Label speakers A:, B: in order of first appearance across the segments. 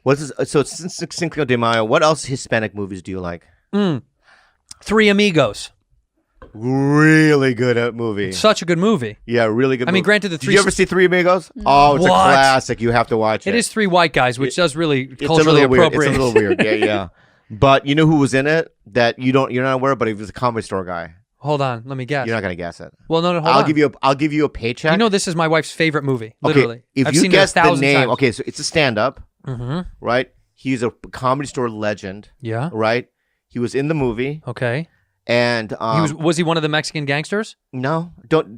A: What's this? So since Cinco de Mayo, what else Hispanic movies do you like?
B: Three Amigos.
A: Really good movie.
B: Such a good movie.
A: Yeah, really good movie.
B: I mean, granted,
A: Did you ever see Three Amigos?
C: No.
A: Oh, it's a
B: What?
A: classic. You have to watch it.
B: It is three white guys, which does really
A: It's
B: culturally
A: a little
B: appropriate.
A: weird. It's a little weird. Yeah. But you know who was in it that you're not aware of, but he was a Comedy Store guy.
B: Hold on, let me guess.
A: You're not gonna guess it.
B: Well, no, hold
A: I'll
B: on.
A: give you a paycheck.
B: You know, this is my wife's favorite movie. Literally,
A: Okay, if
B: I've
A: you
B: seen
A: guess
B: it a
A: the
B: thousand
A: name,
B: times.
A: okay, so it's a stand-up,
B: Mm-hmm.
A: right? He's a Comedy Store legend,
B: Yeah.
A: right? He was in the movie,
B: Okay.
A: and
B: Was he one of the Mexican gangsters?
A: no,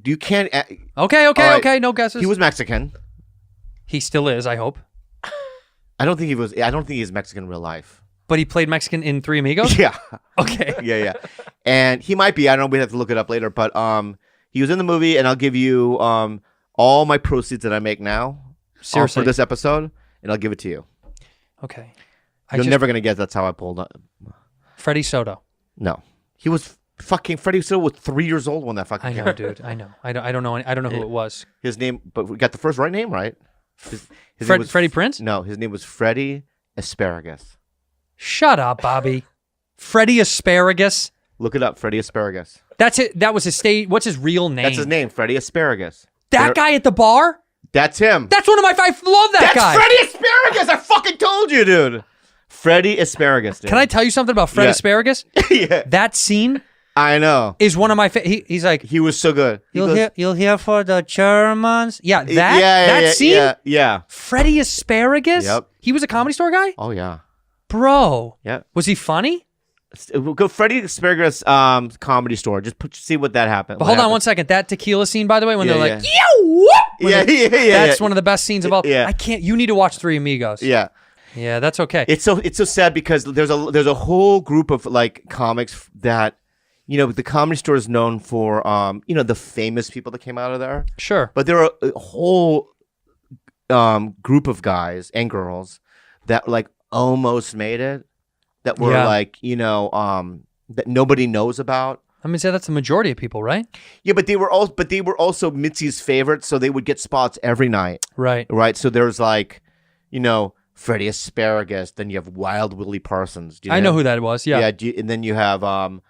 A: you can't.
B: Okay.
A: All right.
B: Okay. No guesses.
A: He was Mexican.
B: He still is. I hope.
A: I don't think he was. I don't think he's Mexican in real life.
B: But he played Mexican in Three Amigos.
A: Yeah.
B: Okay.
A: Yeah. And he might be. I don't know. We have to look it up later. But he was in the movie, and I'll give you all my proceeds that I make now
B: Seriously.
A: for this episode, and I'll give it to you.
B: Okay.
A: You're never gonna guess. That's how I pulled up.
B: Freddie Soto.
A: No, he was fucking Freddie Soto was 3 years old when that fucking
B: I
A: came
B: know,
A: out.
B: dude. I know. I don't know. I don't know who it was.
A: His name, but we got the first right name right. His name was
B: Freddie Prinze?
A: No, his name was Freddie Asparagus.
B: Shut up, Bobby. Freddie Asparagus.
A: Look it up, Freddie Asparagus.
B: That's it. That was his state. What's his real name?
A: That's his name, Freddie Asparagus.
B: That guy at the bar?
A: That's him.
B: That's one of my. I love that
A: That's
B: guy.
A: Freddie Asparagus. I fucking told you, dude. Freddie Asparagus. Dude.
B: Can I tell you something about Fred
A: Yeah.
B: Asparagus?
A: Yeah,
B: That scene
A: I know.
B: is one of my. He's like,
A: He was so good. He goes,
B: you'll hear for the Germans. Yeah, that
A: yeah,
B: scene.
A: Yeah.
B: Freddie Asparagus.
A: Yep.
B: He was a Comedy Store guy.
A: Oh yeah.
B: Bro.
A: Yeah.
B: Was he funny?
A: Go Freddie Asparagus Comedy Store. Just see what that happened.
B: But hold on one second. That tequila scene, by the way, when
A: Yeah,
B: they're like,
A: yeah.
B: "Yo, whoop!" That's
A: Yeah.
B: one of the best scenes of all.
A: Yeah.
B: I can't. You need to watch Three Amigos.
A: Yeah.
B: Yeah, that's okay.
A: It's so sad because there's a whole group of like comics that the Comedy Store is known for the famous people that came out of there.
B: Sure.
A: But there are a whole group of guys and girls that like almost made it, that were that nobody knows about.
B: I mean, say that's the majority of people, right?
A: Yeah, but they were also Mitzi's favorites, so they would get spots every night.
B: Right.
A: Right. So there's like, Freddie Asparagus. Then you have Wild Willie Parsons. Do you
B: I know who that was. Yeah.
A: and then you have Tomoya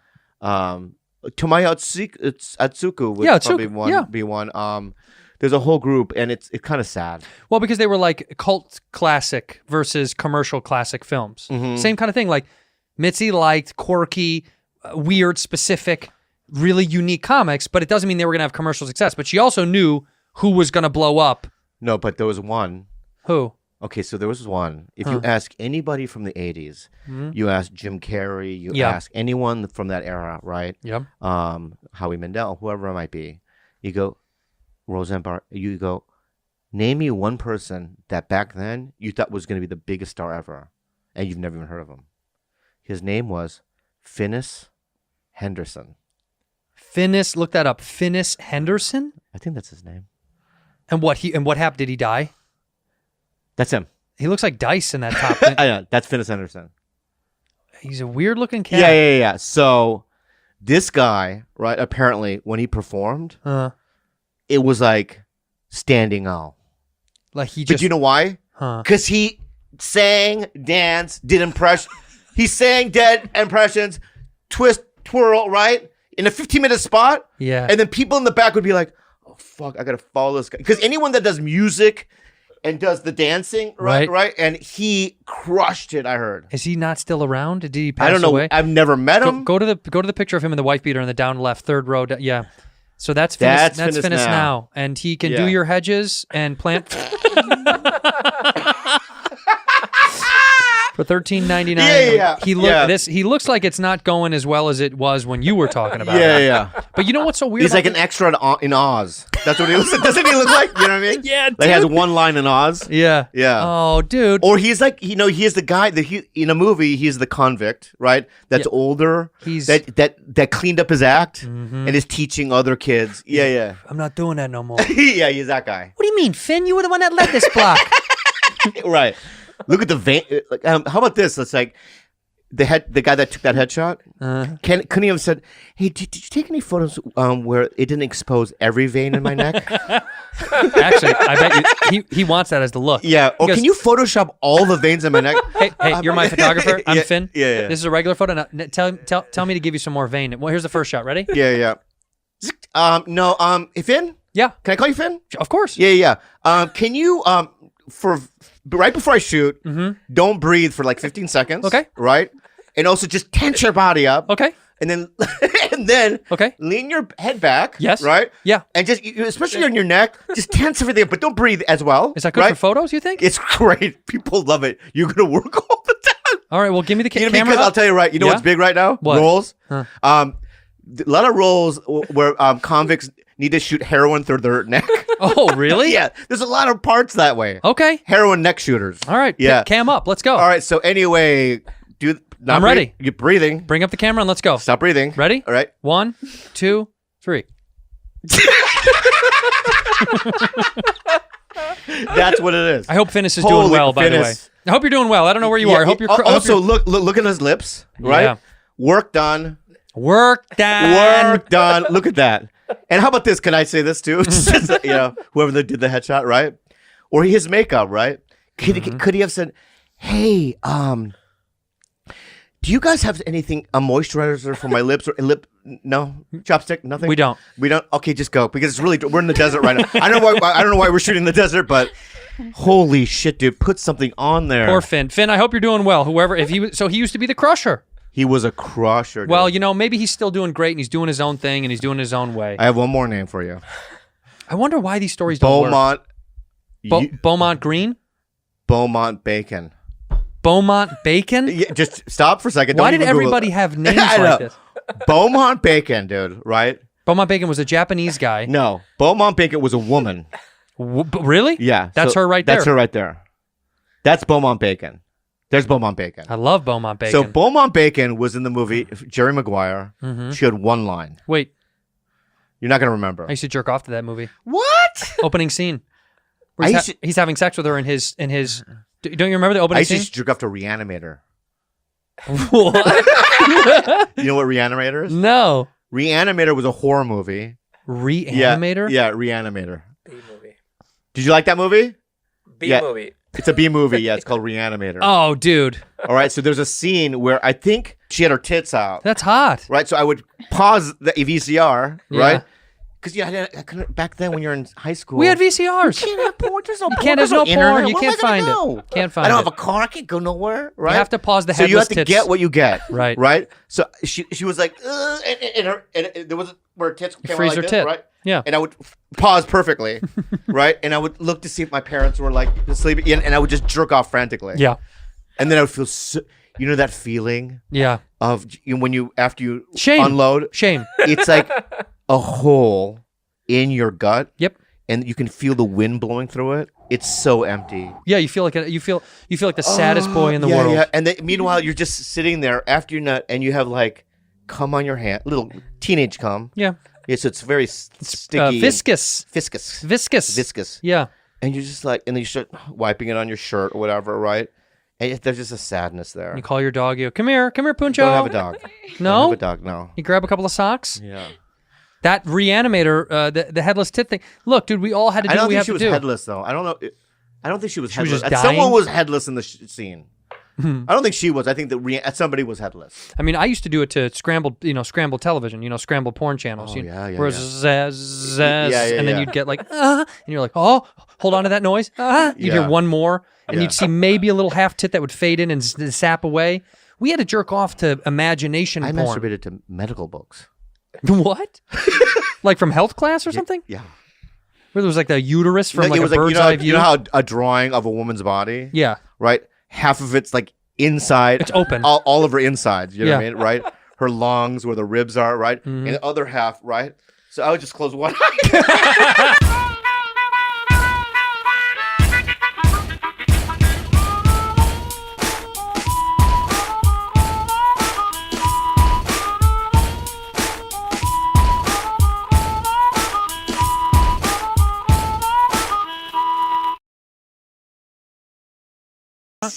A: Atsuku would
B: Yeah,
A: probably
B: Atsuku,
A: be one. There's a whole group, and it's kind of sad.
B: Well, because they were like cult classic versus commercial classic films.
A: Mm-hmm.
B: Same kind of thing. Like Mitzi liked quirky, weird, specific, really unique comics, but it doesn't mean they were going to have commercial success. But she also knew who was going to blow up.
A: No, but there was one.
B: Who?
A: Okay, so there was one. If you ask anybody from the 80s, you ask Jim Carrey, you ask anyone from that era, right?
B: Yep.
A: Howie Mandel, whoever it might be, you go, Roseanne Barr, you go, name me one person that back then you thought was going to be the biggest star ever, and you've never even heard of him. His name was Finis Henderson.
B: Finis, look that up. Finis Henderson?
A: I think that's his name.
B: And what happened? Did he die?
A: That's him.
B: He looks like Dice in that top.
A: I know, that's Finis Henderson.
B: He's a weird looking cat.
A: Yeah. So this guy, right, apparently when he performed, it was like standing out.
B: Like he just.
A: But you know why? Because he sang, danced, did impressions. He sang dead impressions, twist, twirl, right? In a 15-minute spot.
B: Yeah.
A: And then people in the back would be like, oh, fuck, I got to follow this guy. Because anyone that does music and does the dancing, right? And he crushed it, I heard.
B: Is he not still around? Did he pass
A: I don't know.
B: away?
A: I've never met him.
B: Go to the picture of him in the wife beater in the down left, third row. Yeah. So that's Finis now. And he can do your hedges and plant for $13.99.
A: Yeah.
B: He looks like it's not going as well as it was when you were talking about it.
A: Yeah.
B: But you know what's so weird?
A: He's like an extra in Oz. That's what he looks like. Doesn't he look like? You know what I mean?
B: Yeah,
A: Like has one line in Oz.
B: Yeah. Oh, dude.
A: Or he's like, he is the guy that in a movie, he's the convict, right? That's older.
B: He's
A: that cleaned up his act and is teaching other kids. Yeah.
B: I'm not doing that no more.
A: Yeah, he's that guy.
B: What do you mean, Finn? You were the one that led this block.
A: Right. Look at the vein. Like, how about this? It's like the guy that took that headshot, couldn't he have said, "Hey, did you take any photos where it didn't expose every vein in my neck?"
B: Actually, I bet you he wants that as the look.
A: Yeah. Or can you Photoshop all the veins in my neck?
B: Hey, you're my photographer. I'm Finn.
A: Yeah.
B: This is a regular photo. Now, tell me to give you some more vein. Well, here's the first shot. Ready?
A: Yeah. No. Finn?
B: Yeah.
A: Can I call you Finn?
B: Of course.
A: Yeah. Can you for right before I shoot, don't breathe for like 15 seconds.
B: Okay.
A: Right? And also just tense your body up.
B: Okay.
A: And then
B: okay.
A: Lean your head back.
B: Yes.
A: Right?
B: Yeah.
A: And just especially on your neck, just tense everything, but don't breathe as well.
B: Is that good for photos, you think?
A: It's great. People love it. You're gonna work all the time.
B: All right, well give me the camera.
A: Because I'll tell you right, what's big right now?
B: What?
A: Roles.
B: Huh.
A: A lot of roles where convicts need to shoot heroin through their neck.
B: Oh, really?
A: Yeah. There's a lot of parts that way.
B: Okay.
A: Heroin neck shooters.
B: All right.
A: Yeah.
B: Cam up. Let's go.
A: All right. So anyway,
B: I'm ready.
A: You're breathing.
B: Bring up the camera and let's go.
A: Stop breathing.
B: Ready?
A: All right.
B: 1, 2, 3.
A: That's what it is.
B: I hope Finnis is doing well, by the way. I hope you're doing well. I don't know where you are. I hope you're
A: also look at his lips, right?
B: Yeah.
A: Work done.
B: Work done.
A: Look at that. And how about this? Can I say this too? Whoever did the headshot, right? Or his makeup, right? Could he have said, "Hey, do you guys have anything, a moisturizer for my lips or lip? No, chopstick, nothing.
B: We don't.
A: Okay, just go because it's really we're in the desert right now. I don't know why we're shooting in the desert, but holy shit, dude, put something on there.
B: Poor Finn. Finn, I hope you're doing well. He used to be the crusher.
A: He was a crusher. Dude.
B: Well, maybe he's still doing great and he's doing his own thing and he's doing his own way.
A: I have one more name for you.
B: I wonder why these stories don't work. Beaumont Green?
A: Beaumont Bacon.
B: Beaumont Bacon?
A: Yeah, just stop for a second.
B: Why did everybody have names like this?
A: Beaumont Bacon, dude, right?
B: Beaumont Bacon was a Japanese guy.
A: No, Beaumont Bacon was a woman.
B: Really?
A: Yeah.
B: That's her right there.
A: That's her right there. That's Beaumont Bacon. There's Beaumont Bacon.
B: I love Beaumont Bacon.
A: So Beaumont Bacon was in the movie Jerry Maguire. She had one line.
B: Wait.
A: You're not going to remember.
B: I used to jerk off to that movie.
A: What?
B: Opening scene. He's having sex with her in his. Don't you remember the opening scene?
A: I used to jerk off to Reanimator.
B: What?
A: You know what Reanimator is?
B: No.
A: Reanimator was a horror movie.
B: Reanimator?
A: Yeah, Reanimator. B movie. Did you like that movie?
C: B movie.
A: It's a B movie. Yeah, it's called Reanimator.
B: Oh, dude.
A: All right, so there's a scene where I think she had her tits out.
B: That's hot.
A: Right, so I would pause the VCR, right? Because back then when you're in high school,
B: we had VCRs.
A: You can't have porn. There's no porn.
B: There's no porn. You
A: Where
B: can't find it. Can't find it.
A: I don't have a car. I can't go nowhere. Right.
B: You have to pause the
A: So
B: headless
A: you have to
B: tits.
A: get what you get.
B: Right.
A: Right. So she was like, and there was where her tits came
B: freeze
A: out
B: her
A: like
B: tit.
A: this, right?
B: Yeah.
A: And I would pause perfectly, right? And I would look to see if my parents were like sleeping, and I would just jerk off frantically.
B: Yeah.
A: And then I would feel that feeling.
B: Yeah.
A: Of when you after you
B: Shame.
A: unload.
B: Shame.
A: It's like a hole in your gut.
B: Yep.
A: And you can feel the wind blowing through it. It's so empty.
B: Yeah, you feel like the saddest boy in the world.
A: Yeah. And meanwhile, you're just sitting there after your nut, and you have like cum on your hand, little teenage cum.
B: Yeah.
A: Yes, it's very sticky.
B: Viscous.
A: Viscous.
B: Yeah.
A: And you're just like, and then you start wiping it on your shirt or whatever, right? And there's just a sadness there.
B: You call your dog. Come here, Puncho.
A: Don't have a dog.
B: No.
A: Don't have a dog. No.
B: You grab a couple of socks.
A: Yeah.
B: That Reanimator, the headless tit thing. Look, dude, we all had to do what we have to do.
A: I don't think she was headless, though. I don't know. I don't think she was headless.
B: Was just dying?
A: Someone was headless in the scene. I don't think she was. I think that somebody was headless.
B: I mean, I used to do it to scrambled television, scrambled porn channels. Where zazz, and then you'd get like, and you're like, oh, hold on to that noise. You'd hear one more, and you'd see maybe a little half tit that would fade in and sap away. We had to jerk off to imagination porn.
A: I masturbated to medical books.
B: What? Like from health class or something?
A: Yeah.
B: Where there was like the uterus from like a bird's eye view?
A: You know how a drawing of a woman's body?
B: Yeah.
A: Right? Half of it's like inside.
B: It's open.
A: All of her insides. You know what I mean? Right? Her lungs, where the ribs are, right? And the other half, right? So I would just close one eye.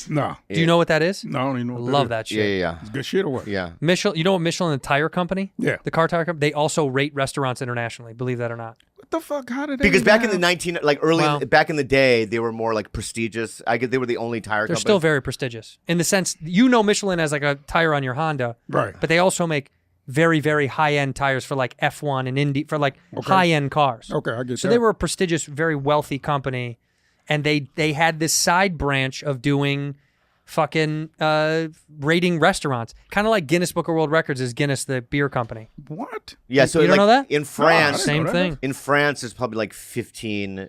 C: No.
B: Do you know what that is?
C: No, I don't even know what
B: Love that shit.
A: Yeah.
C: It's good shit or what?
A: Yeah.
B: Michelin, you know what Michelin, the tire company?
C: Yeah.
B: The car tire company, they also rate restaurants internationally, believe that or not.
C: What the fuck? How did they
A: Because back in the back in the day, they were more like prestigious. I guess they were the only tire
B: They're
A: company.
B: still very prestigious in the sense, Michelin as like a tire on your Honda.
C: Right.
B: But they also make very, very high-end tires for like F1 and Indy, for like high-end cars.
C: Okay, I get that.
B: So they were a prestigious, very wealthy company, and they had this side branch of doing fucking rating restaurants. Kind of like Guinness Book of World Records is Guinness, the beer company.
C: What?
A: Yeah, so
B: you don't know that?
A: In France,
B: Same thing.
A: In France, there's probably like 15,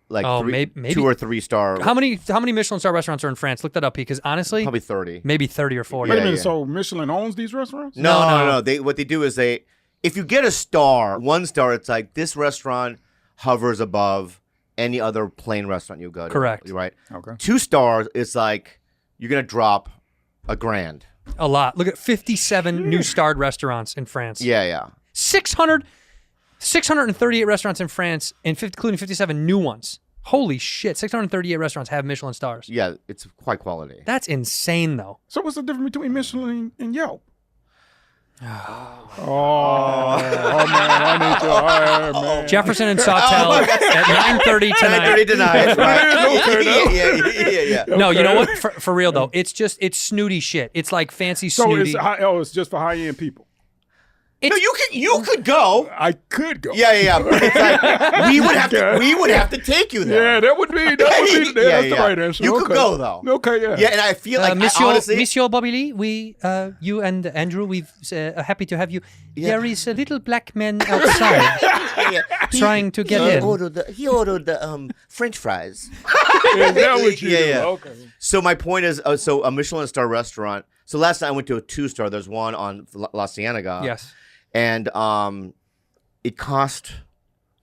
A: like
B: maybe
A: 2 or 3 star.
B: How many Michelin star restaurants are in France? Look that up, because honestly,
A: Probably 30.
B: maybe 30 or 40.
C: Wait a minute. So Michelin owns these restaurants?
A: No. What they do is if you get a star, 1 star, it's like this restaurant hovers above any other plain restaurant you go to.
B: Correct.
A: Right.
C: Okay.
A: 2 stars, it's like you're gonna drop $1,000.
B: A lot. Look at 57 new starred restaurants in France.
A: Yeah.
B: 638 restaurants in France, including 57 new ones. Holy shit, 638 restaurants have Michelin stars.
A: Yeah, it's quite quality.
B: That's insane, though.
C: So what's the difference between Michelin and Yelp? Oh man, I need to hire, man.
B: Jefferson and Sawtell at 9:30 tonight.
A: 9:30 tonight. Right. Yeah.
B: No, you know what? For real though, it's snooty shit. It's like fancy
C: So
B: snooty.
C: it's just for high-end people.
A: No, you could go.
C: I could go.
A: Yeah. But it's like we would have to take you there.
C: Yeah, that would be that's the right answer.
A: You could go though.
C: Okay, yeah.
A: Yeah, and I feel like honestly,
B: Monsieur Bobili, you and Andrew, we've happy to have you.
A: Yeah.
B: There is a little black man outside trying to get in.
A: He ordered the French fries.
C: Is that what you do?
A: Yeah.
C: Okay.
A: So my point is, so a Michelin star restaurant. So last night I went to a 2-star. There's one on La Cienega.
B: Yes.
A: And it cost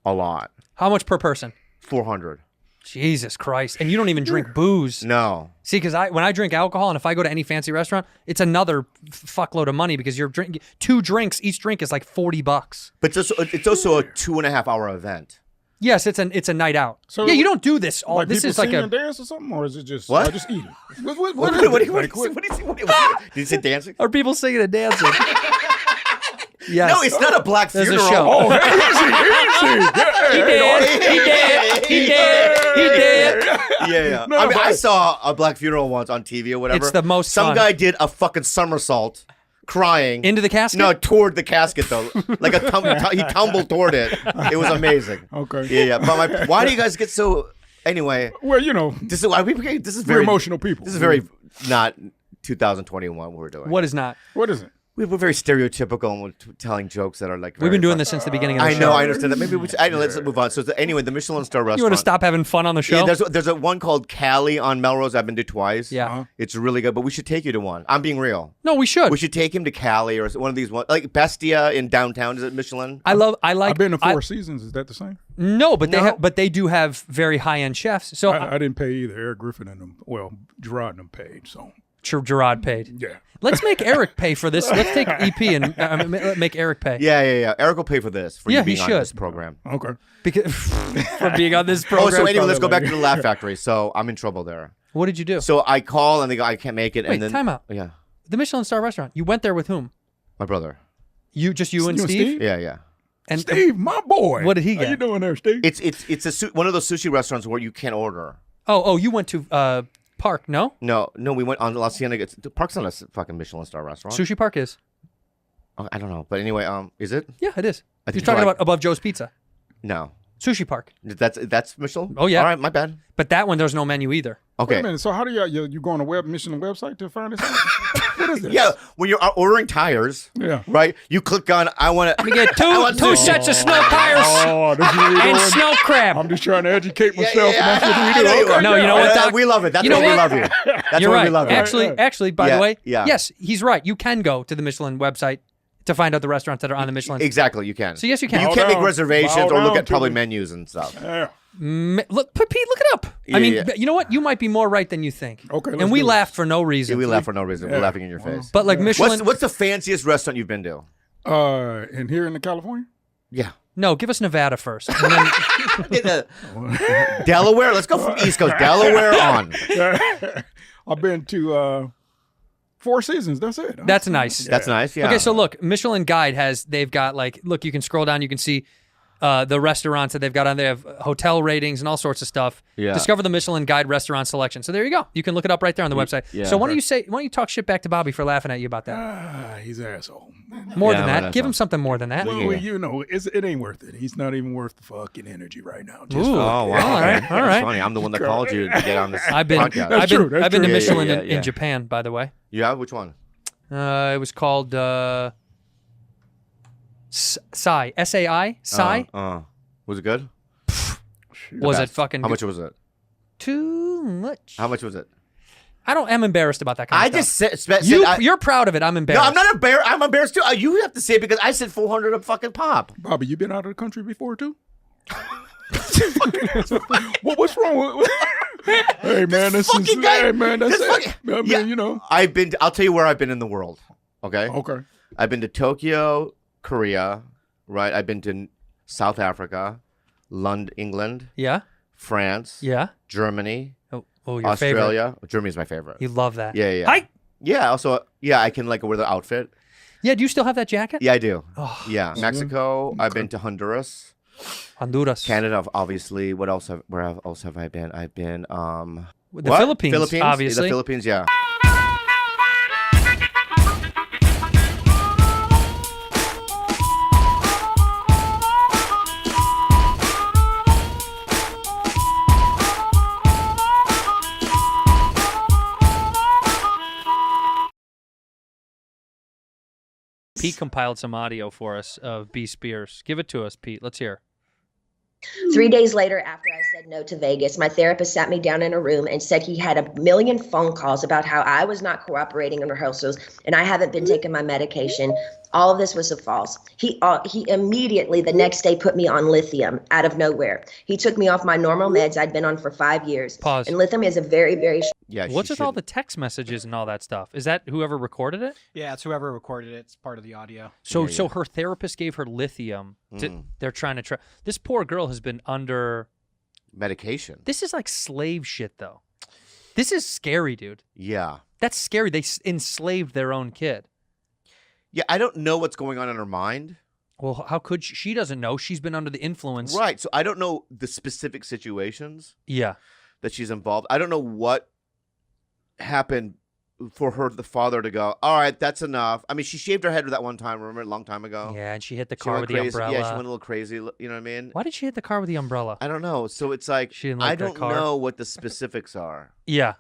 A: a lot.
B: How much per person?
A: $400.
B: Jesus Christ. And you don't even drink booze.
A: No.
B: See, because when I drink alcohol, and if I go to any fancy restaurant, it's another fuckload of money, because you're drinking 2 drinks. Each drink is like $40.
A: But it's also a 2.5-hour event.
B: Yes, it's a night out.
C: So
B: you don't do this all.
C: Like
B: this is like
C: and dance or something, or is it just
A: what?
C: Just eating? What
A: Did you say dancing?
B: Are people singing and dancing? Yes.
A: No, it's not a black
B: There's
A: funeral.
B: a show.
C: Oh,
B: He did.
A: Yeah.
C: No,
A: I mean,
C: but
A: I saw a black funeral once on TV or whatever.
B: It's the most
A: Some
B: fun.
A: guy did a fucking somersault, crying
B: Into the casket?
A: No, toward the casket though, like he tumbled toward it. It was amazing.
C: Okay.
A: Yeah. But why do you guys get so? Anyway.
C: Well, you know,
A: this is
C: we're
A: very
C: emotional people.
A: This is very not 2021. What we're doing.
B: What is not?
C: What is it?
A: We're very stereotypical and we're telling jokes that are like.
B: We've been doing this since the beginning of the show.
A: I know, I understand that. Maybe let's move on. So anyway, the Michelin star restaurant.
B: You want to stop having fun on the show?
A: Yeah, there's a one called Cali on Melrose. I've been to twice.
B: Yeah,
A: it's really good. But we should take you to one. I'm being real.
B: No, we should.
A: We should take him to Cali or one of these ones, like Bestia in downtown. Is it Michelin?
C: I've been to Four Seasons. Is that the same?
B: No, but they do have very high end chefs. So
C: I didn't pay either. Eric Griffin and them. Well, Gerard and them paid. So
B: Gerard paid.
C: Yeah.
B: Let's make Eric pay for this. Let's take EP and make Eric pay.
A: Yeah. Eric will pay for this. For you being on this program.
C: Okay.
B: Because for being on this program.
A: Oh, so anyway, let's go back to the Laugh Factory. So I'm in trouble there.
B: What did you do?
A: So I call and they go, I can't make it.
B: Wait,
A: and then
B: time out.
A: Yeah.
B: The Michelin star restaurant. You went there with whom?
A: My brother.
B: You and Steve?
A: Yeah.
C: And Steve, my boy.
B: What did he get?
C: How you doing there, Steve?
A: It's one of those sushi restaurants where you can't order.
B: Oh, you went to Park, no?
A: No, we went on La Cienega. The Park's not a fucking Michelin star restaurant.
B: Sushi Park is.
A: I don't know, but anyway, is it?
B: Yeah, it is. You're talking about above Joe's Pizza.
A: No.
B: Sushi Park.
A: That's Michelin?
B: Oh yeah.
A: All right, my bad.
B: But that one, there's no menu either.
A: Okay.
C: Wait a minute. So how do you go on a Michelin website to find this out? What is this?
A: Yeah, when you're ordering tires, right? You click on I want to
B: get two sets of snow tires and snow crab.
C: I'm just trying to educate myself.
A: Yeah.
C: And that's what we do.
B: No, you know what, Doc?
A: We love it. That's why we love you. That's
B: You're
A: why
B: right.
A: we love you.
B: Actually, by the way,
A: yeah.
B: yes, he's right. You can go to the Michelin website to find out the restaurants that are on the Michelin.
A: Exactly, you can.
B: So yes, you can.
A: You can't make reservations or look at probably menus and stuff.
C: Yeah.
B: Look, Pete, look it up. I mean, you know what? You might be more right than you think.
C: Okay.
B: And we laughed for no reason.
A: Yeah, we laughed for no reason. We're laughing in your face.
B: But like Michelin.
A: What's the fanciest restaurant you've been to?
C: And here in California?
A: Yeah.
B: No, give us Nevada first. And then...
A: Delaware? Let's go from East Coast. Delaware on.
C: I've been to 4 Seasons. That's it.
B: That's nice.
A: Yeah. That's nice. Yeah.
B: Okay, so look, Michelin Guide they've got like, look, you can scroll down, you can see the restaurants that they've got on there. They have hotel ratings and all sorts of stuff.
A: Yeah.
B: Discover the Michelin Guide restaurant selection. So there you go. You can look it up right there on the website.
A: Yeah.
B: So why don't you talk shit back to Bobby for laughing at you about that?
C: He's an asshole.
B: More than that. Give him something more than that.
C: Well, you know, it ain't worth it. He's not even worth the fucking energy right now.
B: Ooh. Oh, wow. All right.
A: That's funny. I'm the one that called you to get on this podcast.
B: I've been to Michelin in Japan, by the way.
A: Yeah, which one?
B: It was called Sai. S-A-I? Sai?
A: Was it good?
B: Was it fucking
A: How much was it?
B: Too much.
A: How much was it?
B: I'm embarrassed about that kind of stuff. You're proud of it. I'm embarrassed.
A: No, I'm not embarrassed. I'm embarrassed too. You have to say it because I said 400 a fucking pop.
C: Bobby, you been out of the country before too? What's wrong with Hey man, that's it. I mean, you know.
A: I'll tell you where I've been in the world. Okay?
C: Okay.
A: I've been to Tokyo, Korea, right? I've been to South Africa, London, England.
B: Yeah.
A: France.
B: Yeah.
A: Germany.
B: Oh, your
A: Australia.
B: favorite.
A: Germany's my favorite.
B: You love that.
A: Yeah.
B: Hi.
A: Yeah. Also, I can like wear the outfit.
B: Yeah. Do you still have that jacket?
A: Yeah, I do.
B: Oh.
A: Yeah. Mexico. Okay. I've been to Honduras. Canada, obviously. Where else have I been? I've been
B: the Philippines, obviously.
A: The Philippines, yeah.
B: Pete compiled some audio for us of B. Spears. Give it to us, Pete. Let's hear.
D: 3 days later, after I said no to Vegas, my therapist sat me down in a room and said he had a million phone calls about how I was not cooperating in rehearsals and I haven't been taking my medication. All of this was a false. He immediately the next day put me on lithium out of nowhere. He took me off my normal meds I'd been on for 5 years.
B: Pause.
D: And lithium is a very, very...
A: Yeah.
B: What's with all the text messages and all that stuff? Is that whoever recorded it?
E: Yeah, it's whoever recorded it. It's part of the audio.
B: So her therapist gave her lithium. They're trying to try. This poor girl has been under
A: medication.
B: This is like slave shit, though. This is scary, dude.
A: Yeah.
B: That's scary. They enslaved their own kid.
A: Yeah, I don't know what's going on in her mind.
B: Well, how could she? She doesn't know. She's been under the influence.
A: Right. So I don't know the specific situations.
B: Yeah.
A: That she's involved. I don't know what happened for the father to go, all right, that's enough. I mean, she shaved her head that one time, remember, a long time ago?
B: Yeah, and she hit the car with the umbrella.
A: Yeah, she went a little crazy, you know what I mean?
B: Why did she hit the car with the umbrella?
A: I don't know. So it's like, I don't know what the specifics are.
B: Yeah.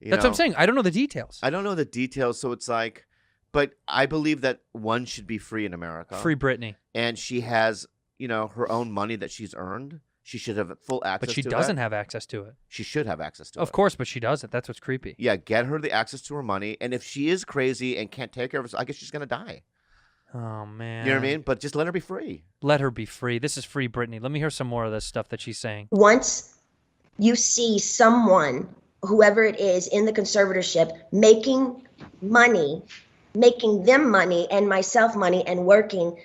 B: That's what I'm saying. I don't know the details.
A: I don't know the details, so it's like, but I believe that one should be free in America.
B: Free Britney.
A: And she has, her own money that she's earned. She should have full access to it.
B: But she doesn't have access to it.
A: She should have access to it.
B: Of course, but she doesn't. That's what's creepy.
A: Yeah, get her the access to her money. And if she is crazy and can't take care of herself, I guess she's going to die.
B: Oh, man.
A: You know what I mean? But just let her be free.
B: Let her be free. This is Free Britney. Let me hear some more of this stuff that she's saying.
D: Once you see someone, whoever it is, in the conservatorship making money, making them money and myself money and working,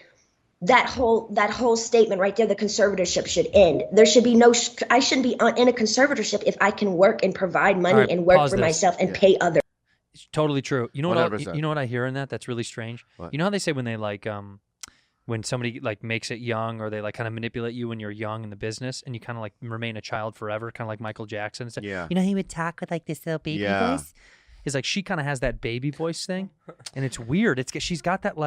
D: that whole statement right there, the conservatorship should end. There should be I shouldn't be in a conservatorship if I can work and provide money and work for myself and pay others.
B: It's totally true. You know what I hear in that? That's really strange.
A: What?
B: You know how they say when they when somebody makes it young, or they kind of manipulate you when you're young in the business, and you kind of remain a child forever, kind of like Michael Jackson.
A: Yeah.
B: You know, he would talk with this little baby voice. It's like she kind of has that baby voice thing, and it's weird. She's got that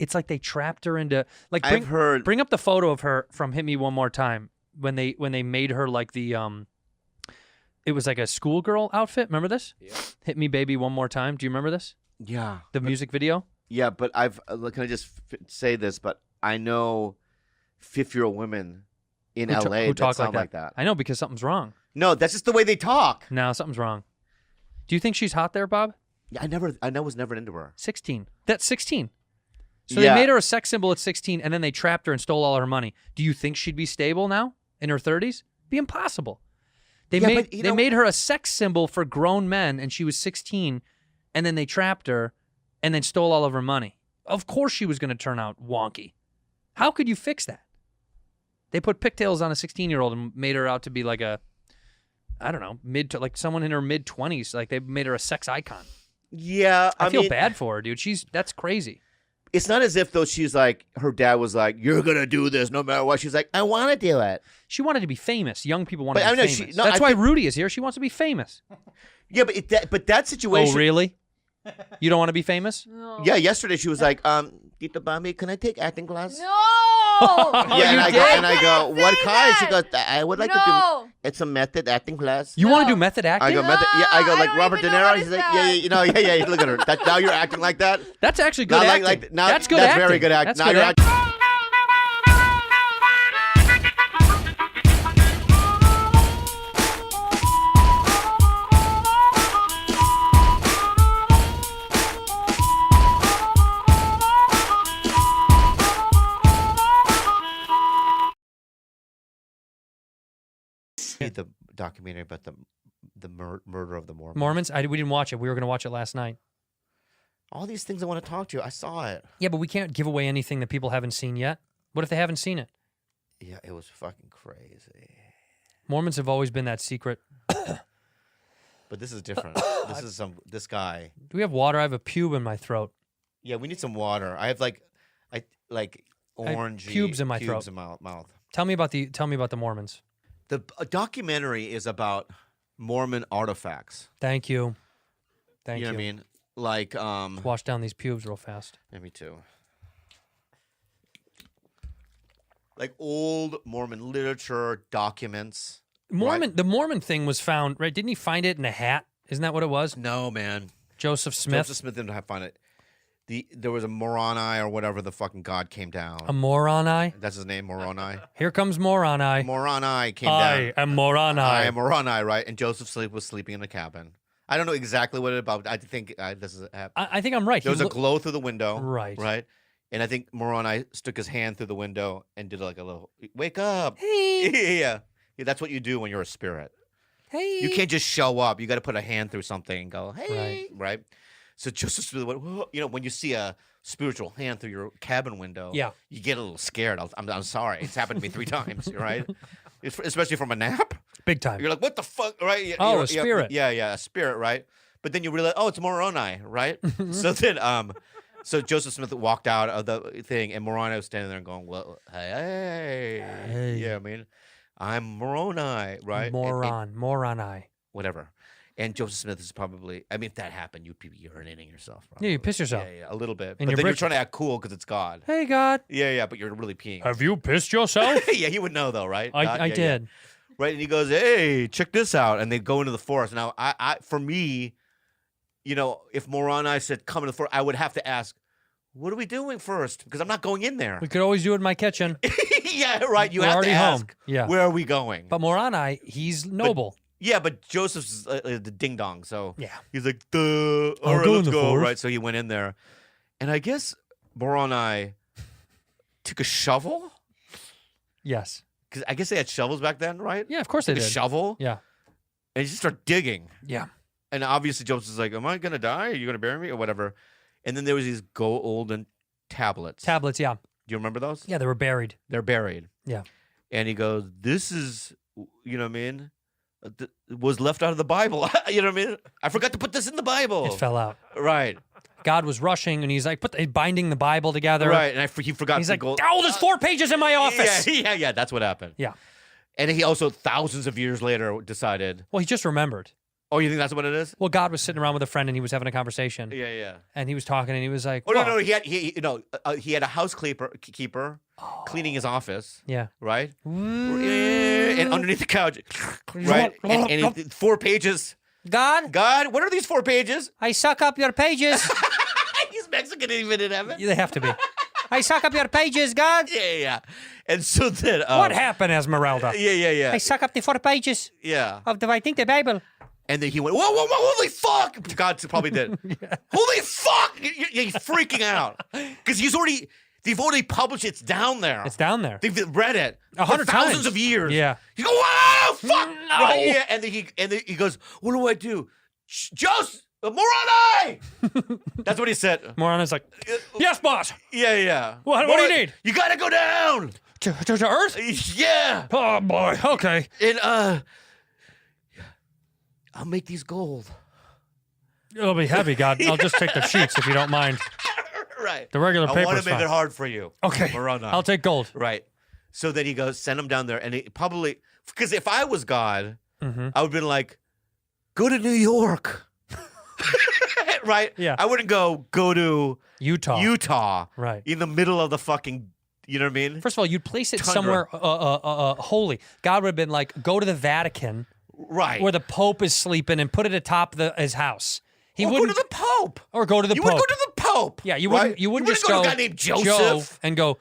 B: it's like they trapped her into bring up the photo of her from Hit Me One More Time when they made her it was like a schoolgirl outfit. Remember this? Yeah. Hit Me Baby One More Time. Do you remember this?
A: Yeah.
B: The music video?
A: Yeah, but can I just say this? But I know 50-year-old women in LA
B: who talk
A: sound
B: like
A: that.
B: I know, because something's wrong.
A: No, that's just the way they talk.
B: No, something's wrong. Do you think she's hot there, Bob?
A: Yeah, I was never into her.
B: 16. That's 16. So they made her a sex symbol at 16, and then they trapped her and stole all her money. Do you think she'd be stable now in her 30s? Be impossible. They made her a sex symbol for grown men, and she was 16, and then they trapped her and then stole all of her money. Of course she was going to turn out wonky. How could you fix that? They put pigtails on a 16-year-old and made her out to be like a I don't know, like someone in her mid-20s. Like they made her a sex icon.
A: Yeah,
B: I feel bad for her, dude. That's crazy.
A: It's not as if though she's like her dad was like, "You're gonna do this no matter what." She's like, "I want to do it."
B: She wanted to be famous. Young people want to be famous.
A: No,
B: That's why Rudy is here. She wants to be famous.
A: Yeah, but that situation.
B: Oh, really? You don't want to be famous?
F: No.
A: Yeah, yesterday she was like, Tita Bambi, can I take acting class?
F: No.
A: Yeah, and I go, what kind? She goes, I would like to do. It's a method acting class.
B: You want to do method acting?
A: I go method. Yeah, I go like Robert De Niro. He's like, yeah. Look at her. Look you're acting like that.
B: That's actually good acting.
A: That's good. That's very good acting. Now you're acting. The documentary about the murder of the Mormons.
B: We didn't watch it. We were going to watch it last night.
A: All these things I want to talk to you. I saw it.
B: Yeah, but we can't give away anything that people haven't seen yet. What if they haven't seen it?
A: Yeah, it was fucking crazy.
B: Mormons have always been that secret.
A: But this is different. This guy.
B: Do we have water? I have a pube in my throat.
A: Yeah, we need some water. I have like orangey
B: pubes in my throat.
A: In my mouth.
B: Tell me about the Mormons.
A: The documentary is about Mormon artifacts.
B: Thank you.
A: You know what I mean? Like
B: wash down these pubes real fast.
A: Yeah, me too. Like old Mormon literature, documents.
B: The Mormon thing was found, right? Didn't he find it in a hat? Isn't that what it was?
A: No, man.
B: Joseph Smith
A: didn't find it. There was a Moroni or whatever the fucking god came down.
B: A Moroni?
A: That's his name, Moroni.
B: Here comes Moroni.
A: Moroni came down.
B: I am Moroni.
A: I am Moroni, right? And Joseph was sleeping in a cabin. I don't know exactly what it about. I think this is.
B: I think I'm right.
A: There was a glow through the window.
B: Right.
A: Right. And I think Moroni stuck his hand through the window and did like a little, wake up.
B: Hey.
A: Yeah. That's what you do when you're a spirit.
B: Hey.
A: You can't just show up. You got to put a hand through something and go, hey. Right. So Joseph Smith went, when you see a spiritual hand through your cabin window, you get a little scared. I'm sorry. It's happened to me 3 times, right? Especially from a nap.
B: Big time.
A: You're like, what the fuck, right?
B: A spirit.
A: Yeah, a spirit, right? But then you realize, it's Moroni, right? So then, so Joseph Smith walked out of the thing, and Moroni was standing there and going, well, hey. Yeah, I mean, I'm Moroni, right?
B: Moroni.
A: Whatever. And Joseph Smith is probably, I mean, if that happened, you'd be urinating yourself. Probably.
B: Yeah, you piss yourself.
A: Yeah, a little bit.
B: And
A: but then you're trying to act cool because it's God.
B: Hey, God.
A: Yeah, but you're really peeing.
B: Have you pissed yourself?
A: Yeah, he would know though, right?
B: I did.
A: Yeah. Right, and he goes, hey, check this out. And they go into the forest. Now, for me, if Moroni said come into the forest, I would have to ask, what are we doing first? Because I'm not going in there.
B: We could always do it in my kitchen.
A: Yeah, right. You
B: We're
A: have
B: already
A: to ask,
B: home. Yeah.
A: Where are we going?
B: But Moroni, he's noble.
A: But Joseph's the ding dong, so he's like, duh. All right,
B: go
A: let's
B: in the
A: go.
B: forest.
A: Right, so he went in there, and I guess Moroni took a shovel.
B: Yes,
A: because I guess they had shovels back then, right?
B: Yeah, of course they did.
A: A shovel.
B: Yeah,
A: and he just started digging.
B: Yeah,
A: and obviously Joseph's like, "Am I gonna die? Are you gonna bury me or whatever?" And then there was these golden tablets.
B: Tablets, yeah.
A: Do you remember those?
B: Yeah, they were buried.
A: They're buried.
B: Yeah.
A: And he goes, "This is, you know what I mean." Was left out of the Bible. You know what I mean? I forgot to put this in the Bible.
B: It fell out.
A: Right.
B: God was rushing, and he's like, binding the Bible together.
A: Right, and he forgot.
B: He's like, there's 4 pages in my office.
A: Yeah, that's what happened.
B: Yeah.
A: And he also, thousands of years later, decided.
B: Well, he just remembered.
A: Oh, you think that's what it is?
B: Well, God was sitting around with a friend, and he was having a converstion.
A: Yeah.
B: And he was talking, and he was like,
A: "Oh no, he had a housekeeper cleaning his office."
B: Yeah.
A: Right. And underneath the couch, right, and 4 pages.
B: God,
A: what are these 4 pages?
B: I suck up your pages.
A: He's Mexican, even in heaven.
B: They have to be. I suck up your pages, God.
A: Yeah. And so then,
B: what happened, Esmeralda?
A: Yeah.
B: I suck up the 4 pages.
A: Yeah.
B: Of the Bible.
A: And then he went, whoa, holy fuck! God probably did. Yeah. Holy fuck! He's freaking out. Because they've already published it. It's down there.
B: It's down there.
A: They've read it
B: 100 times.
A: Thousands of years.
B: Yeah.
A: You go, whoa, fuck!
B: No.
A: Right? Yeah. And then he goes, what do I do? Joseph! Moroni! That's what he said.
B: Moroni's like, yes, boss.
A: Yeah.
B: What do you need?
A: You gotta go down!
B: To Earth?
A: Yeah.
B: Oh, boy. Okay.
A: And, I'll make these gold.
B: It'll be heavy, God. I'll just take the sheets if you don't mind.
A: Right.
B: The regular paper.
A: I want to make it hard for you.
B: Okay.
A: Moroni.
B: I'll take gold.
A: Right. So then he goes, send him down there, and he probably because if I was God, I would have been like, go to New York. Right?
B: Yeah.
A: I wouldn't go to
B: Utah. Right.
A: In the middle of the fucking, you know what I mean?
B: First of all, you'd place it
A: Tundra.
B: somewhere holy. God would have been like, go to the Vatican.
A: Right.
B: Where the Pope is sleeping and put it atop his house. He
A: or
B: wouldn't
A: go to the Pope.
B: Or go to the
A: you
B: Pope.
A: You would go to the Pope.
B: Yeah, you
A: right?
B: wouldn't. You wouldn't just
A: go
B: go
A: to a guy named Joseph
B: Joe and go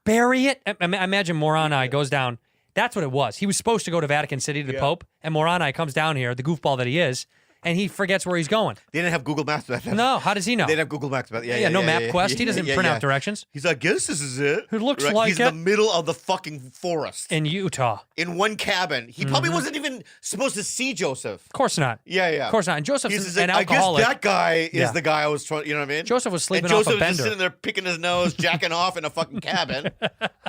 B: bury it. I imagine Moroni goes down. That's what it was. He was supposed to go to Vatican City to the Pope, and Moroni comes down here, the goofball that he is, and he forgets where he's going.
A: They didn't have Google Maps back then.
B: No, how does he know?
A: They didn't have Google Maps back then.
B: Yeah, no MapQuest. He doesn't print out directions.
A: He's like, I guess this is it.
B: It looks like
A: He's in the middle of the fucking forest.
B: In Utah.
A: In one cabin. He probably wasn't even supposed to see Joseph.
B: Of course not.
A: Yeah.
B: Of course not. And Joseph's an
A: I
B: alcoholic.
A: guess that guy is the guy I was trying, you know what I mean?
B: Joseph was sleeping
A: and
B: off a
A: Joseph was
B: bender.
A: just sitting there picking his nose, jacking off in a fucking cabin.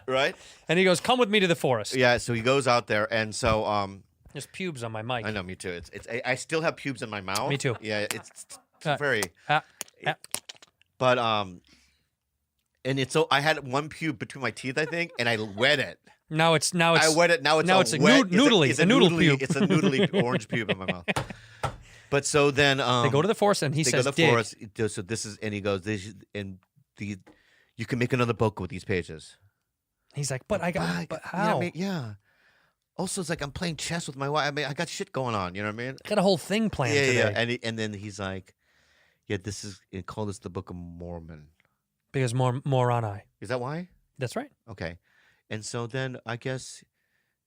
A: Right?
B: And he goes, come with me to the forest.
A: Yeah, so he goes out there, and so...
B: There's pubes on my mic.
A: I know, me too. I still have pubes in my mouth.
B: Me too.
A: Yeah, it's very... But, and it's so... I had one pube between my teeth, I think, and I wet it.
B: Now it's
A: I wet it. Now it's
B: a
A: wet,
B: noodly.
A: It's a
B: noodle
A: noodly,
B: pube.
A: It's a noodly orange pube in my mouth. But so then...
B: they go to the forest, and he says,
A: go to the forest. So this is... And he goes, you can make another book with these pages.
B: He's like, but how?
A: You know what I mean? Yeah. Also, it's like I'm playing chess with my wife. I mean, I got shit going on. You know what I mean?
B: I got a whole thing planned today.
A: Yeah. And then he's like, yeah, call this the Book of Mormon.
B: Because Moroni.
A: Is that why?
B: That's right.
A: Okay. And so then I guess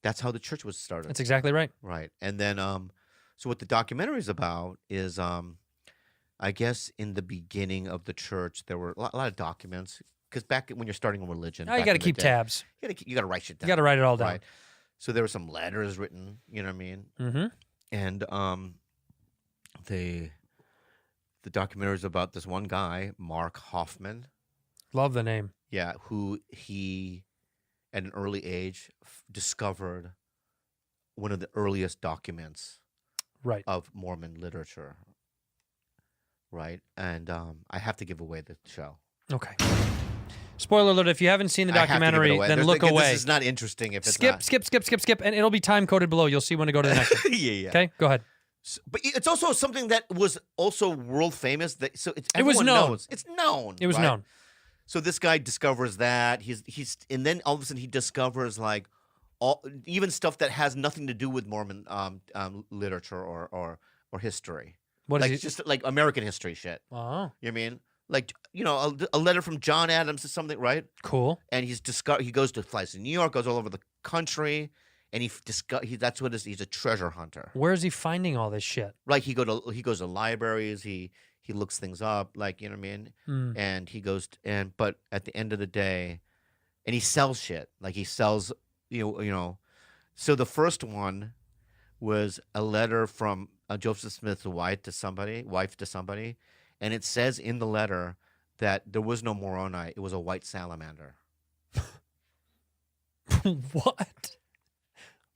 A: that's how the church was started.
B: That's exactly right.
A: Right. And then, so what the documentary is about is, I guess in the beginning of the church, there were a lot of documents. Because back when you're starting a religion,
B: you got to keep tabs.
A: You got to write shit down.
B: You got to write it all down.
A: Right? So there were some letters written. You know what I mean?
B: Mm-hmm.
A: And the documentary is about this one guy, Mark Hoffman.
B: Love the name.
A: Yeah, who he, at an early age, discovered one of the earliest documents,
B: right,
A: of Mormon literature. Right, and I have to give away the show.
B: Okay. Spoiler alert, if you haven't seen the documentary, then look away.
A: This is not interesting if it's
B: skip, and it'll be time coded below. You'll see when to go to the next one.
A: Yeah.
B: Okay, go ahead.
A: So, but it's also something that was also world famous.
B: It was known.
A: It's known.
B: It was known.
A: So this guy discovers that and then all of a sudden he discovers like even stuff that has nothing to do with Mormon literature or history.
B: What
A: like
B: is it?
A: Just like American history shit.
B: Oh,
A: you know what I mean? Like, you know, a letter from John Adams or something, right?
B: Cool.
A: And he flies to New York, goes all over the country, and that's what he's a treasure hunter.
B: Where is he finding all this shit?
A: Like he goes to libraries, he looks things up, like, you know what I mean? And he goes but at the end of the day, and he sells shit. Like he sells, you know. So the first one was a letter from Joseph Smith's wife to somebody. And it says in the letter that there was no Moroni. It was a white salamander.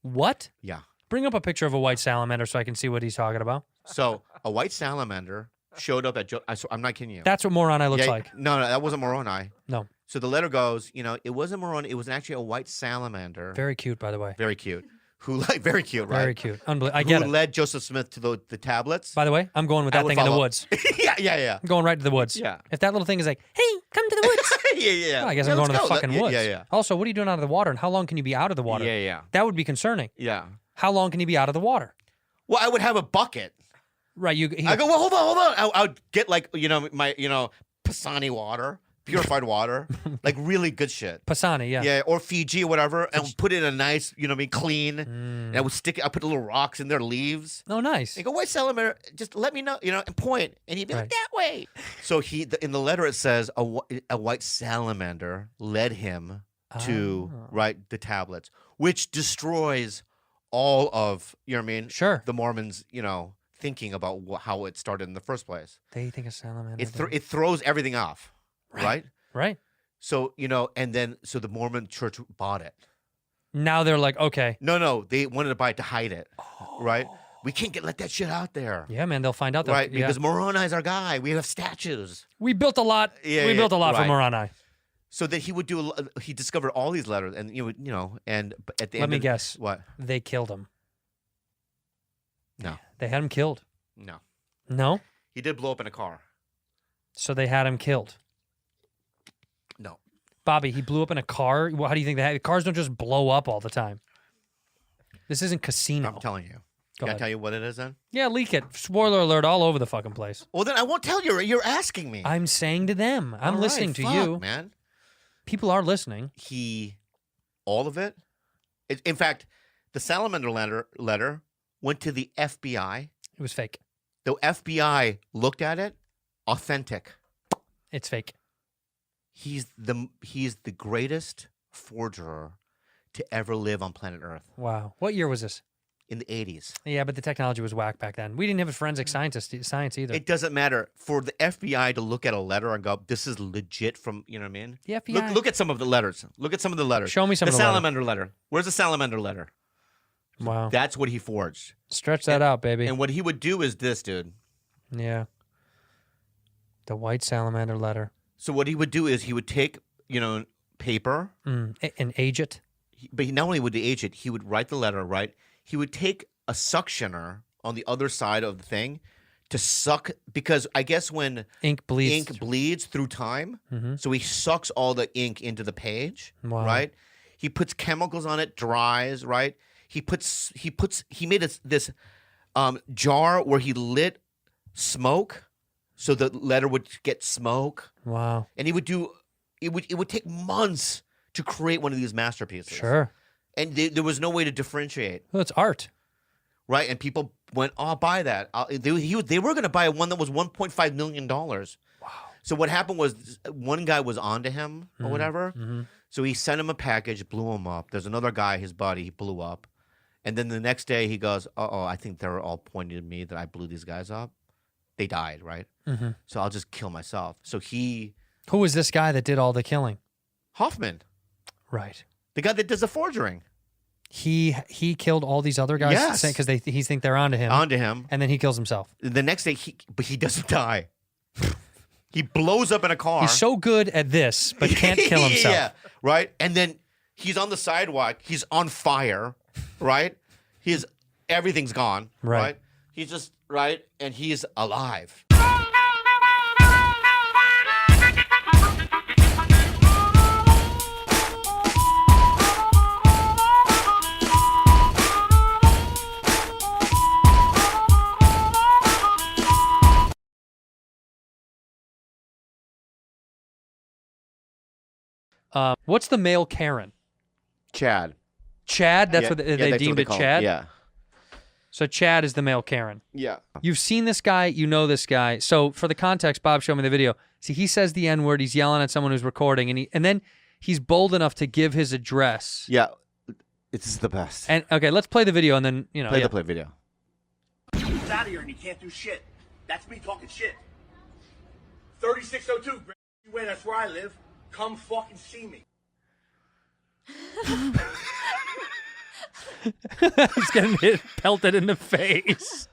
B: What?
A: Yeah.
B: Bring up a picture of a white salamander so I can see what he's talking about.
A: So a white salamander showed up at I'm not kidding you.
B: That's what Moroni looks like.
A: No, that wasn't Moroni.
B: No.
A: So the letter goes, it wasn't Moroni. It was actually a white salamander.
B: Very cute, by the way.
A: Very cute. Very cute, right?
B: Very cute. Unbelievable. I get it.
A: Who led Joseph Smith to the tablets.
B: By the way, I'm going with that thing in the woods.
A: Yeah.
B: I'm going right to the woods.
A: Yeah.
B: If that little thing is like, hey, come to the woods.
A: Yeah.
B: Well, I guess I'm going to the fucking woods.
A: Yeah.
B: Also, what are you doing out of the water, and how long can you be out of the water?
A: Yeah.
B: That would be concerning.
A: Yeah.
B: How long can you be out of the water?
A: Well, I would have a bucket.
B: Right.
A: I go, well, hold on. I would get like, my, Pisani water. Purified water, like really good shit.
B: Pisani, yeah.
A: Yeah, or Fiji or whatever, and put it in a nice, clean. And I would I put little rocks in their leaves.
B: Oh, nice.
A: And go, white salamander, just let me know, and point. And he'd be like, that way. So in the letter it says, a white salamander led him to write the tablets, which destroys all of,
B: Sure.
A: the Mormons, thinking about how it started in the first place.
B: They think a salamander.
A: It throws everything off. Right? So, and then, so the Mormon church bought it.
B: Now they're like, okay.
A: No, they wanted to buy it to hide it. Right? We can't let that shit out there.
B: Yeah, man, they'll find out that.
A: Right, because Moroni's our guy. We have statues.
B: We built a lot.
A: Yeah,
B: we built a lot for Moroni.
A: So that he discovered all these letters, and and at the end.
B: Let me guess.
A: What?
B: They killed him.
A: No.
B: They had him killed.
A: No.
B: No?
A: He did blow up in a car.
B: So they had him killed.
A: No.
B: Bobby, he blew up in a car? Well, how do you think that? Cars don't just blow up all the time. This isn't Casino.
A: I'm telling you.
B: Can
A: I tell you what it is then?
B: Yeah, leak it. Spoiler alert all over the fucking place.
A: Well, then I won't tell you. You're asking me.
B: I'm saying to them. I'm listening to you.
A: Man.
B: People are listening.
A: All of it. In fact, the salamander letter went to the FBI.
B: It was fake.
A: The FBI looked at it. Authentic.
B: It's fake.
A: He's the greatest forger to ever live on planet Earth.
B: Wow. What year was this?
A: In the 80s.
B: Yeah, but the technology was whack back then. We didn't have a forensic science either.
A: It doesn't matter. For the FBI to look at a letter and go, this is legit from, you know what I mean?
B: The FBI.
A: Look at some of the letters. Look at some of the letters.
B: Show me some of the
A: salamander letter. Where's the salamander letter?
B: Wow.
A: That's what he forged.
B: Stretch that out, baby.
A: And what he would do is this, dude.
B: Yeah. The white salamander letter.
A: So what he would do is he would take, paper.
B: And age it.
A: But not only would he age it, he would write the letter, right? He would take a suctioner on the other side of the thing to suck, because I guess when
B: ink bleeds
A: through time, so he sucks all the ink into the page, right? He puts chemicals on it, dries, right? He made this jar where he lit smoke, so the letter would get smoke.
B: Wow!
A: And he would do it would take months to create one of these masterpieces.
B: Sure.
A: And there was no way to differentiate.
B: Well, it's art.
A: Right, and people went, I'll buy that. They were going to buy one that was $1.5 million. Wow. So what happened was one guy was onto him or whatever. So he sent him a package, blew him up. There's another guy, his buddy, he blew up. And then the next day he goes, I think they're all pointing at me that I blew these guys up. They died, right? So I'll just kill myself. So
B: Who was this guy that did all the killing?
A: Hoffman.
B: Right.
A: The guy that does the forgering.
B: He killed all these other guys?
A: Yes.
B: Because he think they're onto him.
A: Onto him.
B: And then he kills himself.
A: The next day, but he doesn't die. He blows up in a car.
B: He's so good at this, but can't kill himself.
A: Yeah, right? And then he's on the sidewalk. He's on fire, right? Everything's gone, right? He's just, right? And he's alive.
B: What's the male Karen?
A: Chad.
B: Chad? That's what they deemed it, Chad?
A: Yeah.
B: So Chad is the male Karen.
A: Yeah.
B: You've seen this guy. You know this guy. So for the context, Bob showed me the video. See, he says the N-word. He's yelling at someone who's recording. And then he's bold enough to give his address.
A: Yeah. It's the best.
B: And okay, let's play the video and then,
A: Play the video.
F: He's out of here and you can't do shit. That's me talking shit. 3602, that's where I live. Come fucking see me.
B: He's getting pelted in the face.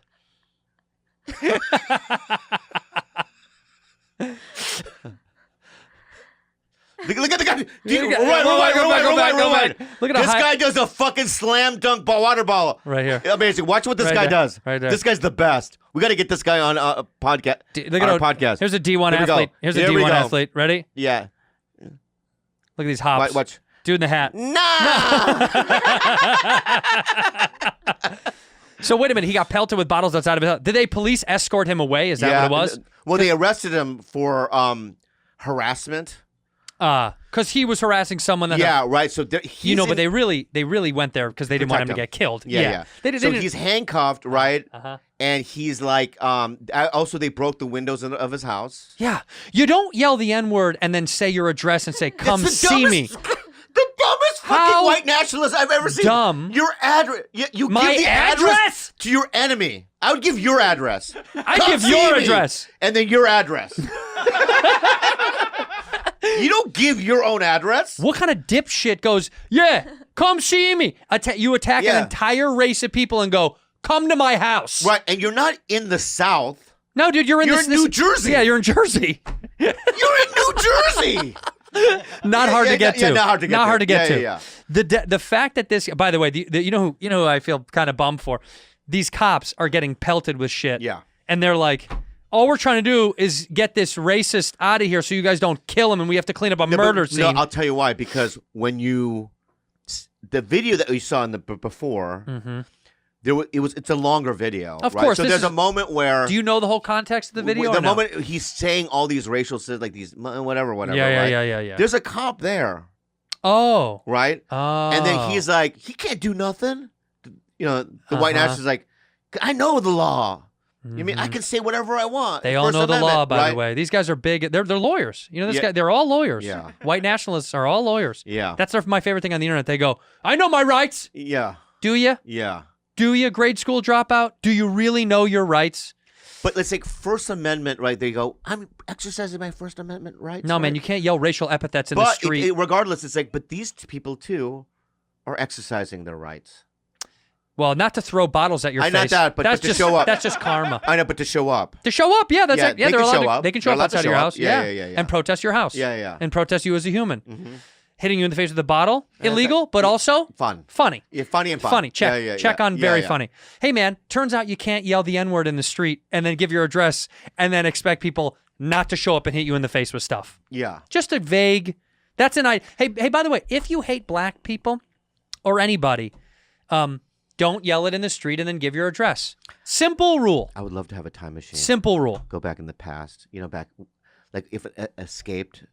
A: Look at the guy. Dude,
B: Go back. Look at
A: this guy does a fucking slam dunk water ball.
B: Right here.
A: Amazing. Watch what this guy does.
B: Right there.
A: This guy's the best. We got to get this guy on a podcast.
B: Look at our podcast. Here's a D1 athlete. Here's a D1 athlete. Ready?
A: Yeah.
B: Look at these hops.
A: Watch.
B: Dude in the hat.
A: Nah.
B: So wait a minute. He got pelted with bottles outside of his house. Did they police escort him away? Is that what it was?
A: Well, they arrested him for harassment.
B: Because he was harassing someone. That
A: right. So but
B: they really went there because they didn't want him to get killed.
A: Yeah. So he's handcuffed, right? And he's like, also they broke the windows of his house.
B: Yeah. You don't yell the N-word and then say your address and say, come see me.
A: The dumbest fucking white nationalist I've ever seen.
B: Dumb.
A: Your address. You
B: My
A: give the address to your enemy. I would give your address.
B: I'd give your address.
A: And then your address. You don't give your own address.
B: What kind of dipshit goes, yeah, come see me? You attack an entire race of people and go, Come to my house.
A: Right, and you're not in the South.
B: No, dude, you're in
A: New Jersey.
B: Yeah, you're in Jersey.
A: You're in New Jersey.
B: Not hard to get to.
A: Yeah, not hard to get to.
B: Not hard to get to.
A: Yeah.
B: The fact that this, by the way, you know who I feel kind of bummed for. These cops are getting pelted with shit.
A: Yeah.
B: And they're like, all we're trying to do is get this racist out of here so you guys don't kill him and we have to clean up a murder scene.
A: No, I'll tell you why. Because when the video that we saw in the before, it's a longer video.
B: Of
A: right?
B: course.
A: So there's a moment where.
B: Do you know the whole context of the video?
A: The moment he's saying all these racial slurs, like these whatever.
B: Yeah.
A: There's a cop there.
B: Oh.
A: Right?
B: Oh.
A: And then he's like, he can't do nothing. You know, the white nationalist is like, I know the law. You mean I can say whatever I want?
B: They all know the law, by the way. These guys are big. They're lawyers. You know, this guy. They're all lawyers.
A: Yeah.
B: White nationalists are all lawyers.
A: Yeah.
B: That's my favorite thing on the internet. They go, I know my rights.
A: Yeah.
B: Do you?
A: Yeah.
B: Do you, grade school dropout? Do you really know your rights?
A: But let's say First Amendment, right? They go, I'm exercising my First Amendment rights.
B: No, man, you can't yell racial epithets in the street.
A: Regardless, it's like, but these people too are exercising their rights.
B: Well, not to throw bottles at your face.
A: Not that, but to show up.
B: That's just karma.
A: I know, but to show up.
B: To show up, yeah, that's it. Yeah, they're allowed
A: to.
B: They can show up outside your house.
A: Yeah.
B: And protest your house.
A: Yeah.
B: And protest you as a human. Hitting you in the face with a bottle, illegal, but also funny.
A: Yeah, funny and fun.
B: Funny. Check. Check on very funny. Hey, man, turns out you can't yell the N-word in the street and then give your address and then expect people not to show up and hit you in the face with stuff.
A: Yeah.
B: Just a vague. That's an idea. Hey, by the way, if you hate black people or anybody, don't yell it in the street and then give your address. Simple rule.
A: I would love to have a time machine.
B: Simple rule.
A: Go back in the past. You know, back like if it escaped,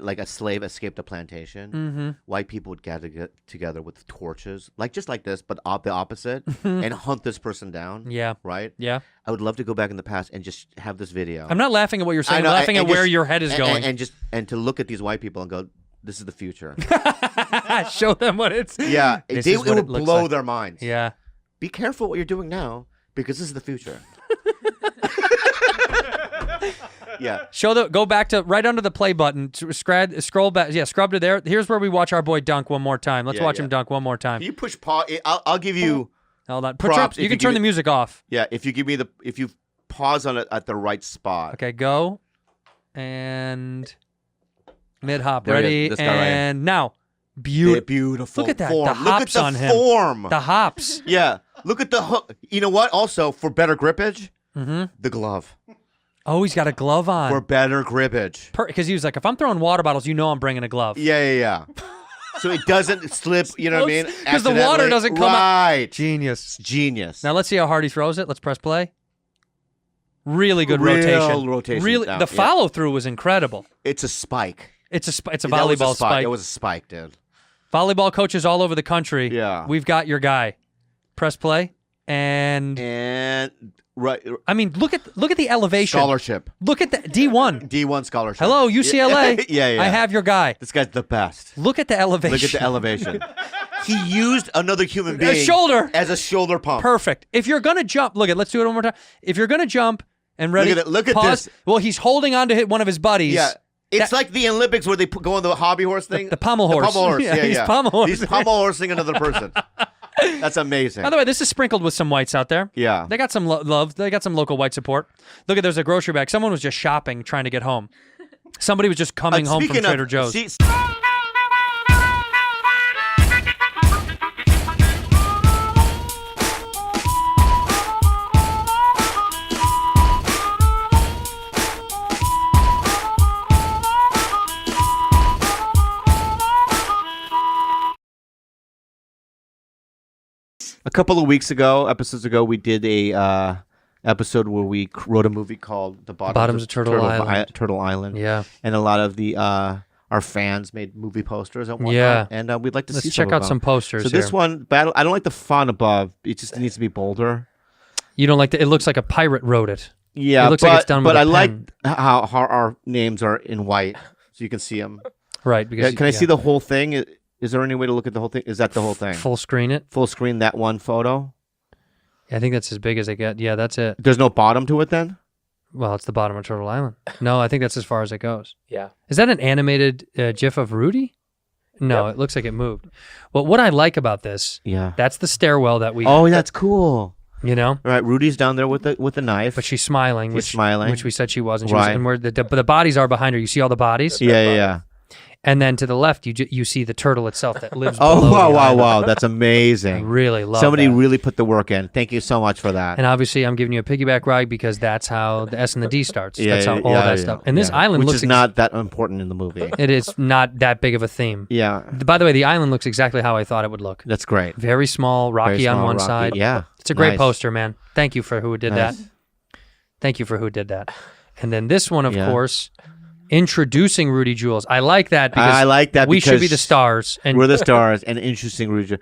A: like a slave escaped a plantation, white people would gather together with torches, like just like this, but the opposite, and hunt this person down.
B: Yeah.
A: Right?
B: Yeah.
A: I would love to go back in the past and just have this video.
B: I'm not laughing at what you're saying. I'm laughing at where your head is going.
A: And to look at these white people and go, this is the future.
B: Show them what it's.
A: Yeah. It would blow
B: like.
A: their minds.
B: Yeah.
A: Be careful what you're doing now because this is the future. Yeah.
B: Go back to right under the play button. Scroll back. Yeah, scrub to there. Here's where we watch our boy dunk one more time. Let's watch him dunk one more time.
A: Can you push pause? I'll give you.
B: Hold on.
A: Props.
B: You can turn the music off.
A: Yeah, if you pause on it at the right spot.
B: Okay, go. And mid hop.
A: There
B: Ready?
A: This guy
B: and
A: right
B: now. Beautiful.
A: Beautiful.
B: Look at that.
A: Form.
B: The hops on him.
A: Form.
B: The hops.
A: Yeah. Look at the hook. You know what? Also, for better grippage, the glove.
B: Oh, he's got a glove on.
A: For better grippage.
B: Because he was like, if I'm throwing water bottles, you know I'm bringing a glove.
A: Yeah. So it doesn't slip, you know what I mean?
B: Because the water doesn't come out.
A: Right.
B: Genius. Now let's see how hard he throws it. Let's press play. Really good rotation. Really, the follow through was incredible.
A: It's a spike.
B: It's a volleyball spike.
A: It was a spike, dude.
B: Volleyball coaches all over the country.
A: Yeah.
B: We've got your guy. Press play and
A: right.
B: I mean, look at the elevation.
A: Scholarship.
B: Look at the D1.
A: D1 scholarship.
B: Hello, UCLA.
A: Yeah.
B: I have your guy.
A: This guy's the best.
B: Look at the elevation.
A: Look at the elevation. He used another human being as a shoulder pump.
B: Perfect. If you're gonna jump, let's do it one more time. If you're gonna jump and ready,
A: look at
B: pause.
A: this.
B: Well, he's holding on to hit one of his buddies.
A: Yeah. It's like the Olympics where they go on the hobby horse thing.
B: The pommel horse.
A: The pommel horse. Yeah.
B: He's pommel horse.
A: He's pommel horsing another person. That's amazing.
B: By the way, this is sprinkled with some whites out there.
A: Yeah.
B: They got some love. They got some local white support. Look there's a grocery bag. Someone was just shopping, trying to get home. Somebody was just coming home from Trader Joe's.
A: A couple of episodes ago, we did a episode where we wrote a movie called The Bottoms of Turtle Island.
B: Yeah.
A: And a lot of the our fans made movie posters and whatnot.
B: Yeah.
A: And we'd like to
B: Let's
A: see
B: check out some posters.
A: So this one, I don't like the font above. It just needs to be bolder.
B: You don't like it looks like a pirate wrote it.
A: Yeah,
B: it looks like it's done with a pen.
A: But I like how our names are in white, so you can see them.
B: Right. Because
A: can I see the whole thing? Is there any way to look at the whole thing? Is that the whole thing?
B: Full screen it?
A: Full screen that one photo?
B: I think that's as big as they get. Yeah, that's it.
A: There's no bottom to it then?
B: Well, it's the bottom of Turtle Island. No, I think that's as far as it goes.
E: Yeah.
B: Is that an animated GIF of Rudy? No, It looks like it moved. Well, what I like about this, that's the stairwell that we...
A: Oh, that's cool.
B: You know,
A: right? Rudy's down there with the knife,
B: but she's smiling. Which we said she wasn't. She was, and where the bodies are behind her. You see all the bodies.
A: Yeah.
B: And then to the left, you see the turtle itself that lives.
A: Oh wow! That's amazing.
B: I really love.
A: Somebody really put the work in. Thank you so much for that.
B: And obviously, I'm giving you a piggyback ride because that's how the S and the D starts. That's how all that stuff. And this island
A: which is not that important in the movie.
B: It is not that big of a theme.
A: Yeah.
B: By the way, the island looks exactly how I thought it would look.
A: That's great.
B: Very small, rocky on one side.
A: Yeah.
B: It's a great poster, man. Thank you for who did that. Thank you for who did that. And then this one, of course. Introducing Rudy Jules. I like that because we should be the stars. And
A: we're the stars and introducing Rudy Jules.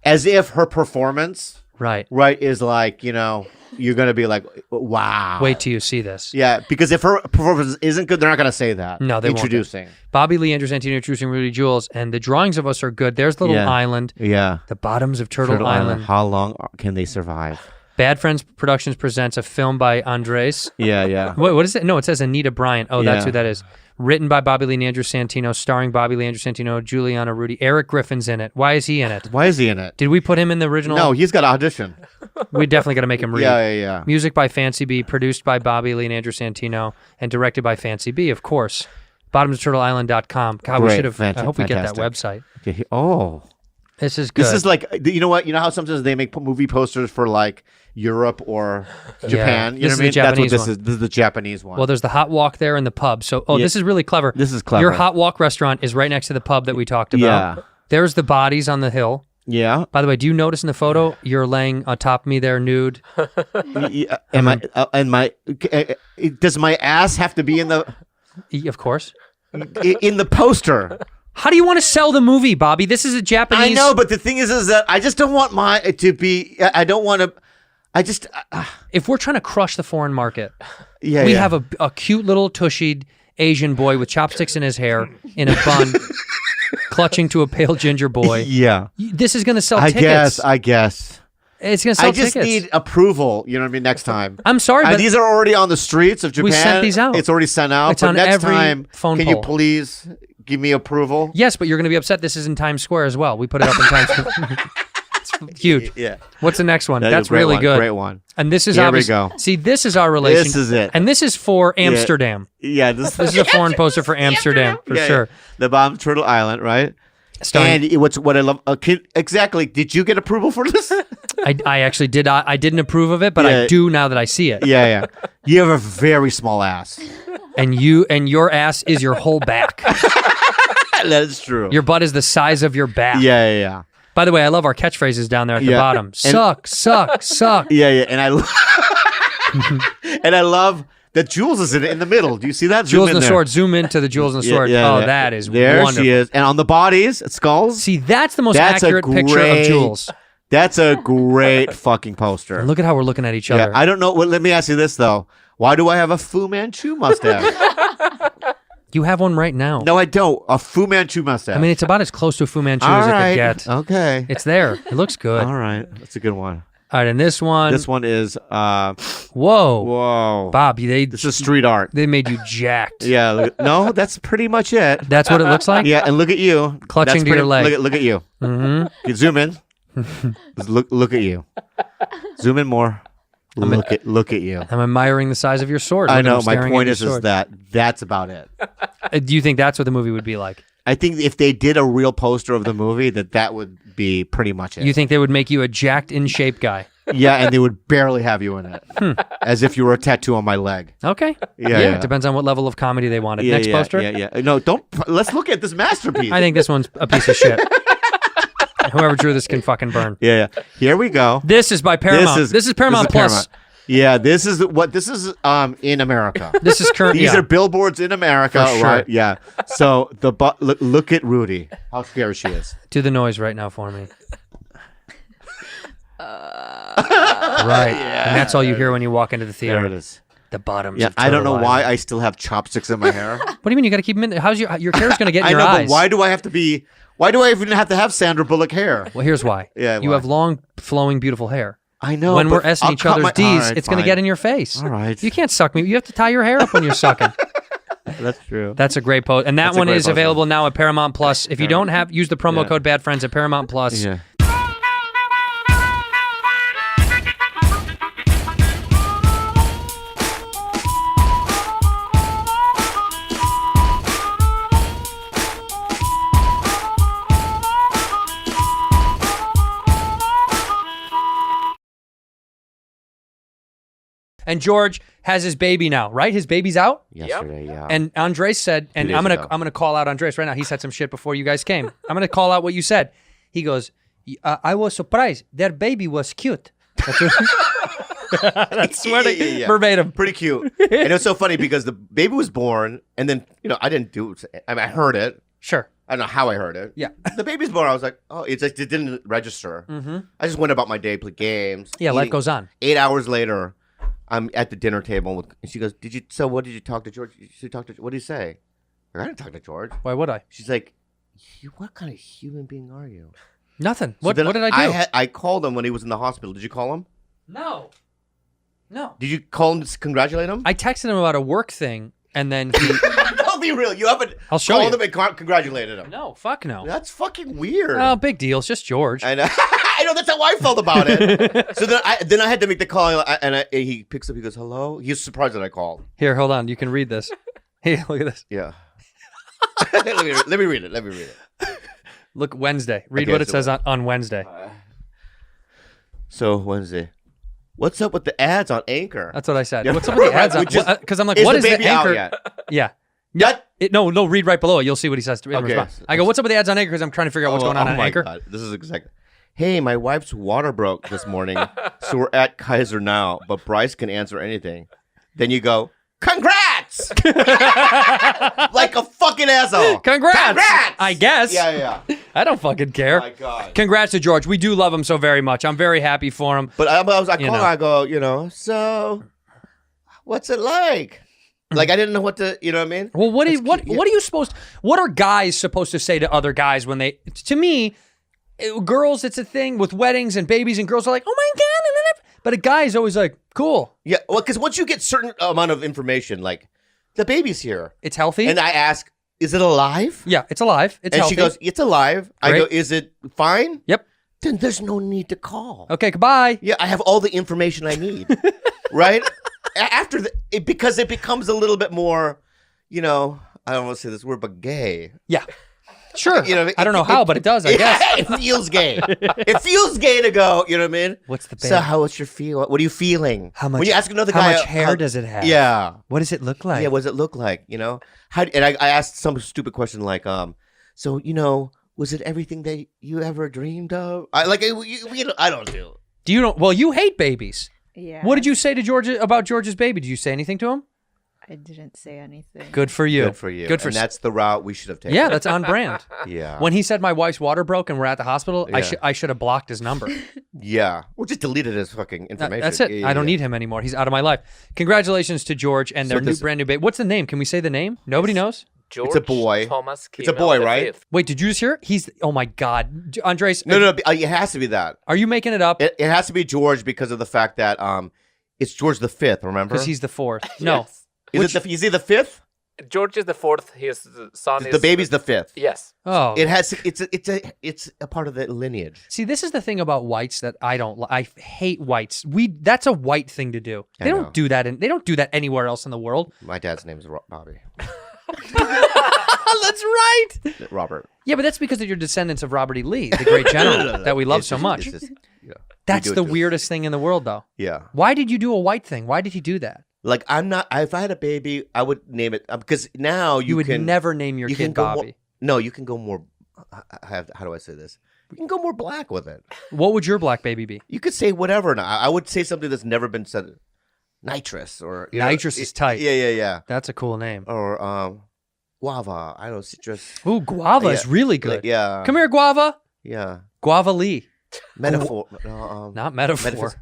A: As if her performance is like, you know, you're going to be like, wow.
B: Wait till you see this.
A: Yeah, because if her performance isn't good, they're not going to say that.
B: No, they
A: introducing.
B: Won't. Bobby Lee, Andrew Santino introducing Rudy Jules, and the drawings of us are good. There's the little island.
A: Yeah.
B: The bottoms of Turtle Island.
A: How long can they survive?
B: Bad Friends Productions presents a film by Andres.
A: Yeah.
B: What is it? No, it says Anita Bryant. Oh, that's who that is. Written by Bobby Lee and Andrew Santino, starring Bobby Lee, Andrew Santino, Juliana Rudy. Eric Griffin's in it. Why is he in it? Did we put him in the original?
A: No, he's got to audition.
B: We definitely got to make him read.
A: Yeah.
B: Music by Fancy B, produced by Bobby Lee and Andrew Santino, and directed by Fancy B, of course. bottomsofturtleisland.com. God,
A: Great.
B: we should have. I hope we get that website.
A: Okay. Oh.
B: This is good.
A: This is like, you know what? You know how sometimes they make movie posters for like Europe or Japan? You know what I mean? That's what this is. This is the Japanese one.
B: Well, there's the hot walk there and the pub. So, this is really clever.
A: This is clever.
B: Your hot walk restaurant is right next to the pub that we talked about.
A: Yeah.
B: There's the bodies on the hill.
A: Yeah.
B: By the way, do you notice in the photo you're laying atop me there nude?
A: Does my ass have to be in the?
B: Of course.
A: In the poster.
B: How do you want to sell the movie, Bobby? This is a Japanese.
A: I know, but the thing is that I just don't want to be. I don't want to. I just.
B: If we're trying to crush the foreign market, we
A: yeah.
B: have a cute little tushied Asian boy with chopsticks in his hair, in a bun, clutching to a pale ginger boy.
A: Yeah.
B: This is going to sell tickets.
A: I guess.
B: It's going to sell tickets.
A: I just need approval, you know what I mean, next time.
B: I'm sorry, but
A: these are already on the streets of Japan.
B: We sent these out.
A: It's already sent out.
B: It's on
A: next
B: every
A: time,
B: phone
A: can
B: poll.
A: you please give me approval?
B: Yes, but you're going to be upset this is in Times Square as well. We put it up in Times Square. It's huge.
A: Yeah.
B: What's the next one? That's really good.
A: Great one.
B: And this is
A: Here
B: obviously.
A: we go.
B: See, this is our relation.
A: This is it.
B: And this is for Amsterdam.
A: Yeah. This
B: is a foreign poster for Amsterdam, for sure.
A: Yeah. The bomb Turtle Island, right?
B: Starring,
A: and what I love exactly. Did you get approval for this?
B: I actually did. I didn't approve of it, but I do now that I see it.
A: Yeah. You have a very small ass,
B: and your ass is your whole back.
A: That is true.
B: Your butt is the size of your back.
A: Yeah.
B: By the way, I love our catchphrases down there at the bottom. Suck.
A: Yeah. And I love that Jules is in the middle. Do you see that?
B: Jules and the sword. Zoom into the Jules and the sword. That is
A: there
B: wonderful.
A: She is. And on the bodies, skulls.
B: See, that's the most accurate picture of Jules.
A: That's a great fucking poster.
B: And look at how we're looking at each other.
A: I don't know. Well, let me ask you this, though. Why do I have a Fu Manchu mustache?
B: You have one right now.
A: No, I don't. A Fu Manchu mustache.
B: I mean, it's about as close to a Fu Manchu as it could get.
A: Okay.
B: It's there. It looks good.
A: All right. That's a good one.
B: All right, and this one.
A: This one is.
B: Whoa, Bob.
A: This is street art.
B: They made you jacked.
A: Yeah. No, that's pretty much it.
B: That's what it looks like.
A: Yeah, and look at you,
B: clutching to your leg.
A: Look at you.
B: Mm-hmm.
A: You zoom in. Look at you. Zoom in more. Look at you.
B: I'm admiring the size of your sword.
A: I know. My point is that that's about it.
B: Do you think that's what the movie would be like?
A: I think if they did a real poster of the movie, that would be pretty much it.
B: You think they would make you a jacked in shape guy?
A: Yeah, and they would barely have you in it, as if you were a tattoo on my leg.
B: Okay.
A: Yeah.
B: It depends on what level of comedy they wanted. Next poster.
A: Yeah. No, don't. Let's look at this masterpiece.
B: I think this one's a piece of shit. Whoever drew this can fucking burn.
A: Yeah. Here we go.
B: This is by Paramount. This is Paramount Plus.
A: Yeah, this is in America.
B: This is current.
A: These are billboards in America,
B: For sure.
A: right? Yeah. So look at Rudy. How scary she is.
B: Do the noise right now for me. Right. Yeah. And that's all you hear when you walk into the theater.
A: There it is.
B: The bottoms.
A: Yeah,
B: of
A: I don't know
B: Turtle
A: why
B: Island.
A: I still have chopsticks in my hair.
B: What do you mean? You got to keep them in? How's your hair's going to get in your
A: I know,
B: eyes?
A: but why do I have to be? Why do I even have to have Sandra Bullock hair?
B: Well, here's why.
A: Yeah,
B: you have long, flowing, beautiful hair.
A: I know.
B: When
A: but
B: we're S-ing
A: I'll
B: each
A: cut
B: other's
A: my-
B: D's,
A: all right,
B: it's going to
A: fine.
B: get in your face.
A: All right.
B: You can't suck me. You have to tie your hair up when you're sucking.
A: That's true.
B: That's a great post. And that
A: That's a
B: one
A: great
B: is
A: poster.
B: available now at Paramount Plus. If you don't use the promo code BADFRIENDS at Paramount Plus.
A: Yeah.
B: And George has his baby now, right? His baby's out?
A: Yesterday, yeah.
B: And Andres said, and I'm gonna call out Andres right now. He said some shit before you guys came. I'm gonna call out what you said. He goes, I was surprised. Their baby was cute. That's what verbatim.
A: Pretty cute. And it was so funny because the baby was born, and then I didn't do it. I mean, I heard it.
B: Sure.
A: I don't know how I heard it.
B: Yeah.
A: The baby's born. I was like, oh, it didn't register.
B: Mm-hmm.
A: I just went about my day, played games.
B: Yeah, life goes on.
A: 8 hours later, I'm at the dinner table, and she goes, what did you talk to George? What did he say? I didn't talk to George.
B: Why would I?
A: She's like, what kind of human being are you?
B: Nothing. What did I do?
A: I called him when he was in the hospital. Did you call him?
B: No.
A: Did you call him to congratulate him?
B: I texted him about a work thing, and then he...
A: Don't be real. You haven't called him and congratulated him.
B: No, fuck no.
A: That's fucking weird.
B: Oh, big deal. It's just George.
A: I know. I know. That's how I felt about it. So then I had to make the call, and he picks up. He goes, hello? He was surprised that I called.
B: Here, hold on. You can read this. Here, look at this.
A: Yeah. Let me read it.
B: Look, Wednesday. Read what it says on Wednesday.
A: So, Wednesday. What's up with the ads on Anchor?
B: That's what I said. What's up with the ads on? Because I'm like, what is the Anchor? Yeah. No, read right below it. You'll see what he says in response. I go, what's up with the ads on Anchor? Because I'm trying to figure out what's going on Anchor.
A: God. This is exactly. Hey, my wife's water broke this morning, so we're at Kaiser now, but Bryce can answer anything. Then you go, congrats! Like a fucking asshole.
B: Congrats! I guess.
A: Yeah.
B: I don't fucking care.
A: Oh my God.
B: Congrats to George. We do love him so very much. I'm very happy for him.
A: But I go, so what's it like? Like, I didn't know what to, you know what I mean?
B: Well, what are guys supposed to say to other guys when they, to me, girls, it's a thing with weddings and babies, and girls are like, oh my God. But a guy is always like, cool.
A: Yeah, well, because once you get certain amount of information, like, the baby's here.
B: It's healthy.
A: And I ask, is it alive?
B: Yeah, it's alive. It's healthy.
A: And she goes, it's alive. Great. I go, is it fine?
B: Yep.
A: Then there's no need to call.
B: Okay, goodbye.
A: Yeah, I have all the information I need. Right? Because it becomes a little bit more, I don't want to say this word, but gay.
B: Yeah. Sure. I don't know how, but it does, I guess.
A: It feels gay. It feels gay to go, you know what I mean?
B: What's the baby?
A: So what's your feel? What are you feeling? When you ask another guy,
B: how much hair does it have?
A: Yeah.
B: What does it look like?
A: Yeah, what does it look like? And I asked some stupid question like, was it everything that you ever dreamed of? I don't do.
B: Do you know? Well, you hate babies.
G: Yeah.
B: What did you say to George about George's baby? Did you say anything to him?
G: I didn't say anything.
B: Good for you.
A: Good for you. And that's the route we should have taken.
B: Yeah, that's on brand.
A: Yeah.
B: When he said my wife's water broke and we're at the hospital, I should have blocked his number.
A: Yeah. Or just deleted his fucking information.
B: That's it.
A: Yeah,
B: I don't need him anymore. He's out of my life. Congratulations to George and their brand new baby. What's the name? Can we say the name? Nobody knows?
H: George
A: it's a boy.
H: Thomas
A: it's a boy, right?
B: Wait, did you just hear it? Oh my God. Andres.
A: No, it has to be that.
B: Are you making it up?
A: It has to be George because of the fact that it's George the 5th, remember?
B: Because he's the 4th. No.
A: Yes. Is he the 5th?
H: George is the 4th. His son is...
A: The baby's the 5th.
H: Yes.
A: Oh. It's a part of the lineage.
B: See, this is the thing about whites that I hate whites. That's a white thing to do. They don't do that they don't do that anywhere else in the world.
A: My dad's name is Bobby.
B: That's right.
A: Robert.
B: Yeah, but that's because you're descendants of Robert E. Lee, the great general that we love so much. That's the weirdest thing in the world, though.
A: Yeah.
B: Why did you do a white thing? Why did he do that?
A: Like, if I had a baby, I would name it, because now you
B: would never name your kid Bobby.
A: You can go more, how do I say this? You can go more black with it.
B: What would your black baby be?
A: You could say whatever. Now. I would say something that's never been said. Nitrous or...
B: Nitrous is tight.
A: Yeah.
B: That's a cool name.
A: Or guava. I don't know, citrus.
B: Ooh, guava is really good.
A: Like, yeah.
B: Come here, guava.
A: Yeah.
B: Guava Lee.
A: Metaphor.
B: Not metaphor.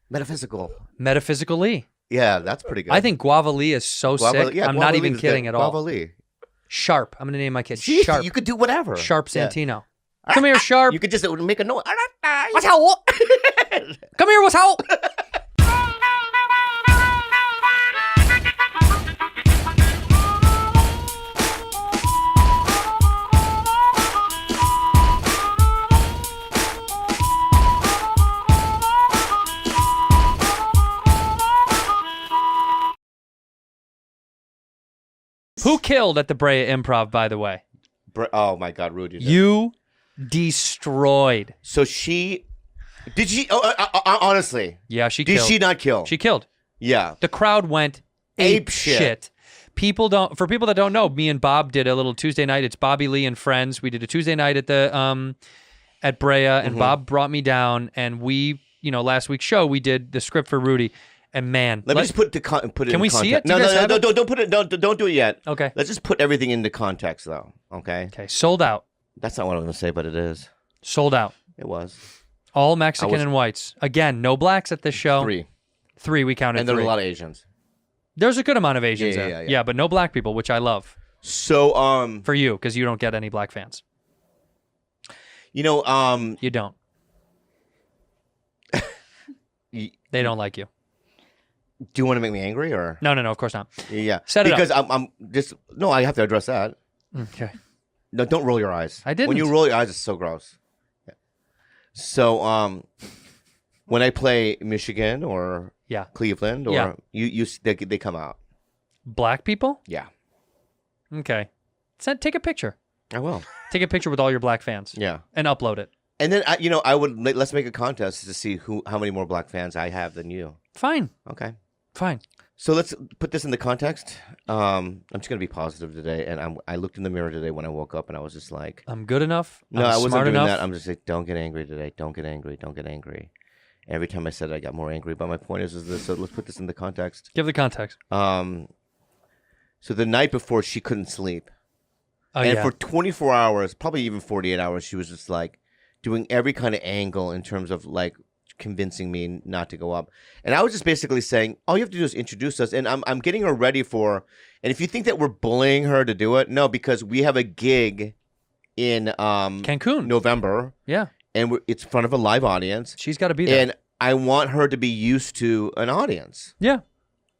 A: Metaphysical.
B: Metaphysical Lee.
A: Yeah, that's pretty good.
B: I think Guava Lee is so sick. I'm not even kidding at all.
A: Guava Lee.
B: Sharp. I'm going to name my kid
A: Jeez,
B: Sharp.
A: You could do whatever.
B: Sharp Santino. Come here, Sharp.
A: You could just make a noise.
B: What's up? Come here, what's up? Who killed at the Brea Improv, by the way?
A: Oh my God, Rudy.
B: You destroyed.
A: So did she, honestly.
B: Yeah, she killed.
A: Did she not kill?
B: She killed.
A: Yeah.
B: The crowd went ape shit. For people that don't know, me and Bob did a little Tuesday night. It's Bobby Lee and friends. We did a Tuesday night at the at Brea, and Bob brought me down, and we, last week's show we did the script for Rudy, and man,
A: let me just put it.
B: Can we see it?
A: No, don't put it. Don't do it yet.
B: Okay.
A: Let's just put everything into context, though. Okay.
B: Okay. Sold out.
A: That's not what I'm going to say, but it is.
B: Sold out.
A: It was.
B: All Mexican and whites. Again, no blacks at this show. Three. We counted.
A: And there were a lot of Asians.
B: There's a good amount of Asians there. Yeah, but no black people, which I love.
A: So,
B: for you, because you don't get any black fans. You don't. They don't like you.
A: Do you want to make me angry or?
B: No, of course not.
A: Yeah.
B: Set it up.
A: Because I'm just, no, I have to address that.
B: Okay.
A: No, don't roll your eyes.
B: I didn't.
A: When you roll your eyes, it's so gross. Yeah. So, when I play Michigan or Cleveland or they come out.
B: Black people?
A: Yeah.
B: Okay. Take a picture.
A: I will.
B: Take a picture with all your black fans.
A: Yeah.
B: And upload it.
A: And then let's make a contest to see how many more black fans I have than you.
B: Fine.
A: Okay.
B: Fine.
A: So let's put this in the context. I'm just gonna be positive today, and I looked in the mirror today when I woke up, and I was just like,
B: I'm good enough.
A: No, I wasn't doing that. I'm just like, don't get angry today. Don't get angry. Don't get angry. Every time I said it, I got more angry. But my point is this. So let's put this in the context.
B: Give the context.
A: So the night before, she couldn't sleep, and for 24 hours, probably even 48 hours, she was just like doing every kind of angle in terms of like convincing me not to go up. And I was just basically saying, all you have to do is introduce us. And I'm getting her ready for, and if you think that we're bullying her to do it, no, because we have a gig in
B: Cancun,
A: November.
B: Yeah.
A: And it's in front of a live audience.
B: She's got to be there.
A: And I want her to be used to an audience.
B: Yeah.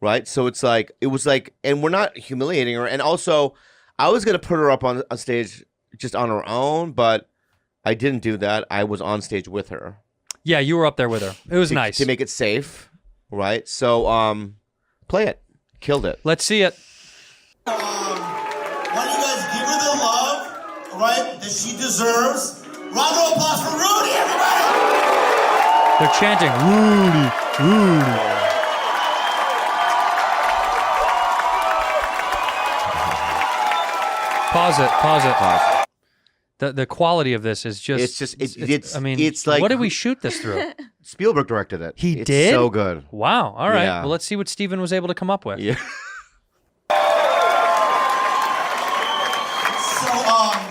A: Right? So it was like, and we're not humiliating her. And also, I was going to put her up on stage just on her own, but I didn't do that. I was on stage with her.
B: Yeah, you were up there with her. It was nice.
A: To make it safe, right? So, play it. Killed it.
B: Let's see it.
F: Why don't you guys give her the love, right, that she deserves? Round of applause for Rudy, everybody!
B: They're chanting, Rudy, Rudy. Pause it. The quality of this is just...
A: It's like...
B: What did we shoot this through?
A: Spielberg directed it.
B: He did?
A: So good.
B: Wow. All right.
A: Yeah.
B: Well, let's see what Steven was able to come up with.
A: Yeah.
F: So,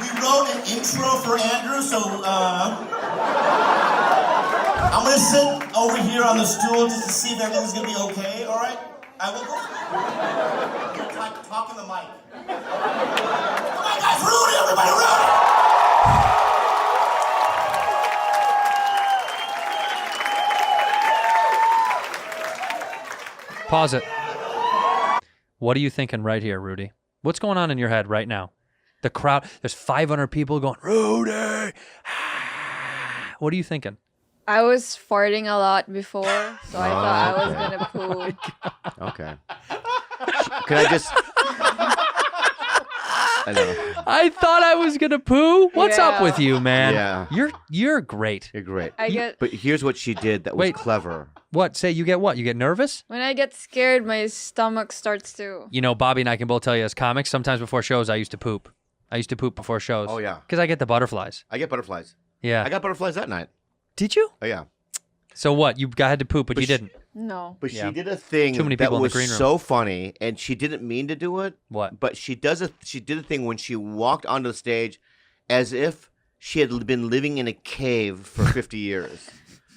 F: we wrote an intro for Andrew, so, I'm gonna sit over here on the stool just to see if everything's gonna be okay, all right? I will go. Talk in the mic. Come on, guys, Rudy, everybody, Rudy!
B: Pause it. What are you thinking right here, Rudy? What's going on in your head right now? The crowd, there's 500 people going, Rudy! What are you thinking?
G: I was farting a lot before, so I thought I was gonna poo.
A: Okay. Can I just... I know.
B: I thought I was gonna poo. What's up with you, man?
A: Yeah.
B: You're great.
A: You're great.
G: But
A: here's what she did that was clever.
B: What? Say you get what? You get nervous?
G: When I get scared, my stomach starts to...
B: Bobby and I can both tell you as comics, sometimes before shows, I used to poop. I used to poop before shows.
A: Oh, yeah.
B: Because I get the butterflies.
A: I get butterflies.
B: Yeah.
A: I got butterflies that night.
B: Did you?
A: Oh, yeah.
B: So what? You had to poop, but you didn't?
G: No.
A: But she did a thing
B: Too many
A: that
B: people in
A: was
B: the green room.
A: so funny, and she didn't mean to do it.
B: What?
A: But she did a thing when she walked onto the stage as if she had been living in a cave for 50 years.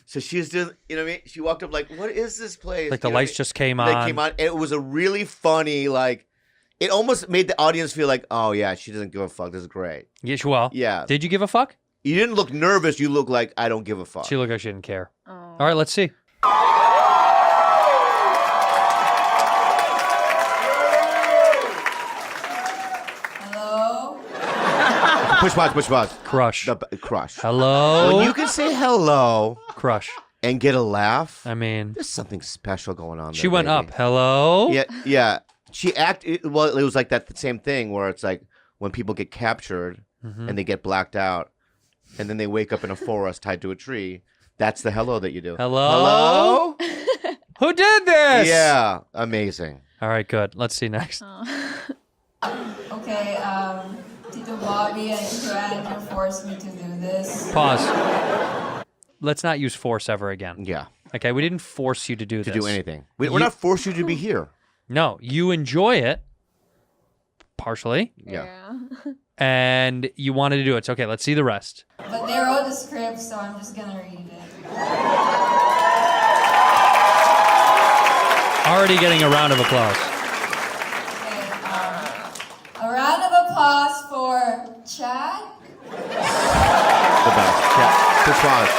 A: So she was doing, you know what I mean? She walked up like, what is this place?
B: Like the lights just came on.
A: They came on, and it was a really funny, like, it almost made the audience feel like, oh, yeah, she doesn't give a fuck. This is great.
B: Yeah, well.
A: Yeah.
B: Did you give a fuck?
A: You didn't look nervous. You look like, I don't give a fuck.
B: She looked like she didn't care. Oh. All right, let's see.
G: Hello?
A: Push pause.
B: Crush.
A: Crush.
B: Hello?
A: When you can say hello.
B: Crush.
A: And get a laugh.
B: I mean.
A: There's something special going on there.
B: She went up. Hello?
A: Yeah. She acted, well, it was like that same thing where it's like when people get captured and they get blacked out and then they wake up in a forest tied to a tree. That's the hello that you do.
B: Hello? Who did this?
A: Yeah, amazing.
B: All right, good. Let's see next.
I: Okay, Tito Bobby and Tito Andrew forced me to do this.
B: Pause. Let's not use force ever again.
A: Yeah.
B: Okay, we didn't force you to do this.
A: To do anything. We're not forcing you to be here.
B: No, you enjoy it. Partially.
A: Yeah.
B: And you wanted to do it. So, okay, let's see the rest.
I: But they wrote the script, so I'm just gonna read it.
B: Already getting a round of applause.
I: Okay, a round of applause for Chad.
A: The best. Yeah. Response.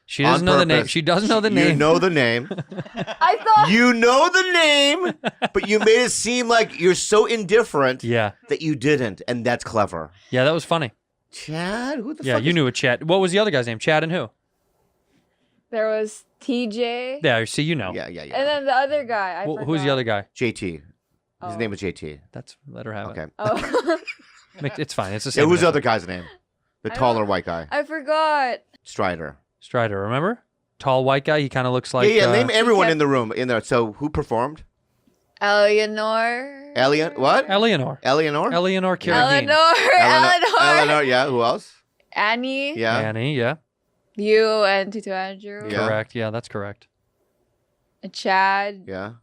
B: She doesn't know the name. She doesn't know the name.
A: You know the name.
G: I thought
A: You know the name, but you made it seem like you're so indifferent that you didn't, and that's clever.
B: Yeah, that was funny.
A: Chad? Who the fuck
B: Yeah, you knew a Chad. What was the other guy's name? Chad and who?
G: there was TJ.
B: Yeah, see, you know.
A: Yeah.
G: And then the other guy. I forgot.
B: Who's the other guy?
A: JT. His name was JT.
B: Let her have
A: Okay.
B: it.
G: Oh.
B: It's fine. It's the same.
A: Who's the other guy's name? The taller white guy.
G: I forgot.
A: Strider.
B: Strider, remember? Tall white guy. He kind of looks like.
A: Yeah. Name everyone in the room in there. So who performed?
G: Eleanor.
A: What?
B: Eleanor.
A: Eleanor
B: Carradine.
G: Eleanor.
A: Yeah. Who else?
G: Annie.
A: Yeah.
B: Annie. Yeah.
G: You and Tito Andrew.
A: Yeah.
B: Correct. Yeah, that's correct.
G: Chad.
A: Yeah.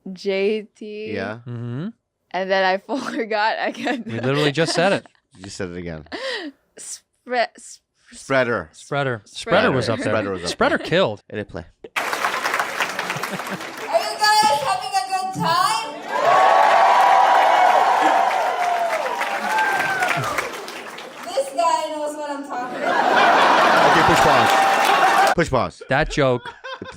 G: JT.
A: Yeah.
B: Mm-hmm.
G: And then I forgot again.
B: We literally just said it.
A: You just said it again.
B: Spreader
A: Spreader.
B: was up there.
A: Spreader was up
B: Spreader
A: there.
B: killed.
A: And it play.
I: Are you guys having a good time? This guy knows what I'm talking about.
A: Okay, push pause. Push pause.
B: That joke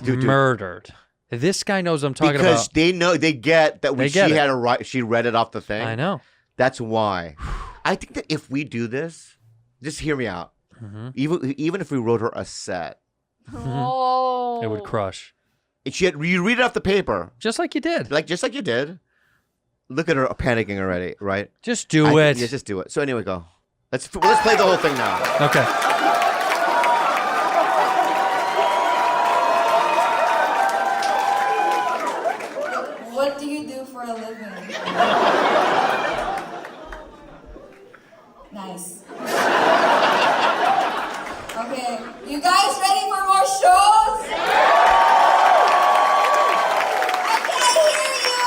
B: murdered. This guy knows what I'm talking
A: because
B: about.
A: they know, they get that she read it off the thing.
B: I know.
A: That's why. I think that if we do this, just hear me out.
B: Mm-hmm.
A: Even if we wrote her a set,
G: Oh.
B: It would crush.
A: You read it off the paper,
B: just like you did.
A: Just like you did. Look at her panicking already, right?
B: Just do it.
A: Yeah, just do it. So anyway, go. Let's play the whole thing now.
B: Okay.
I: What do you do for a living? Nice. Okay, you guys ready for more shows? I can't hear you!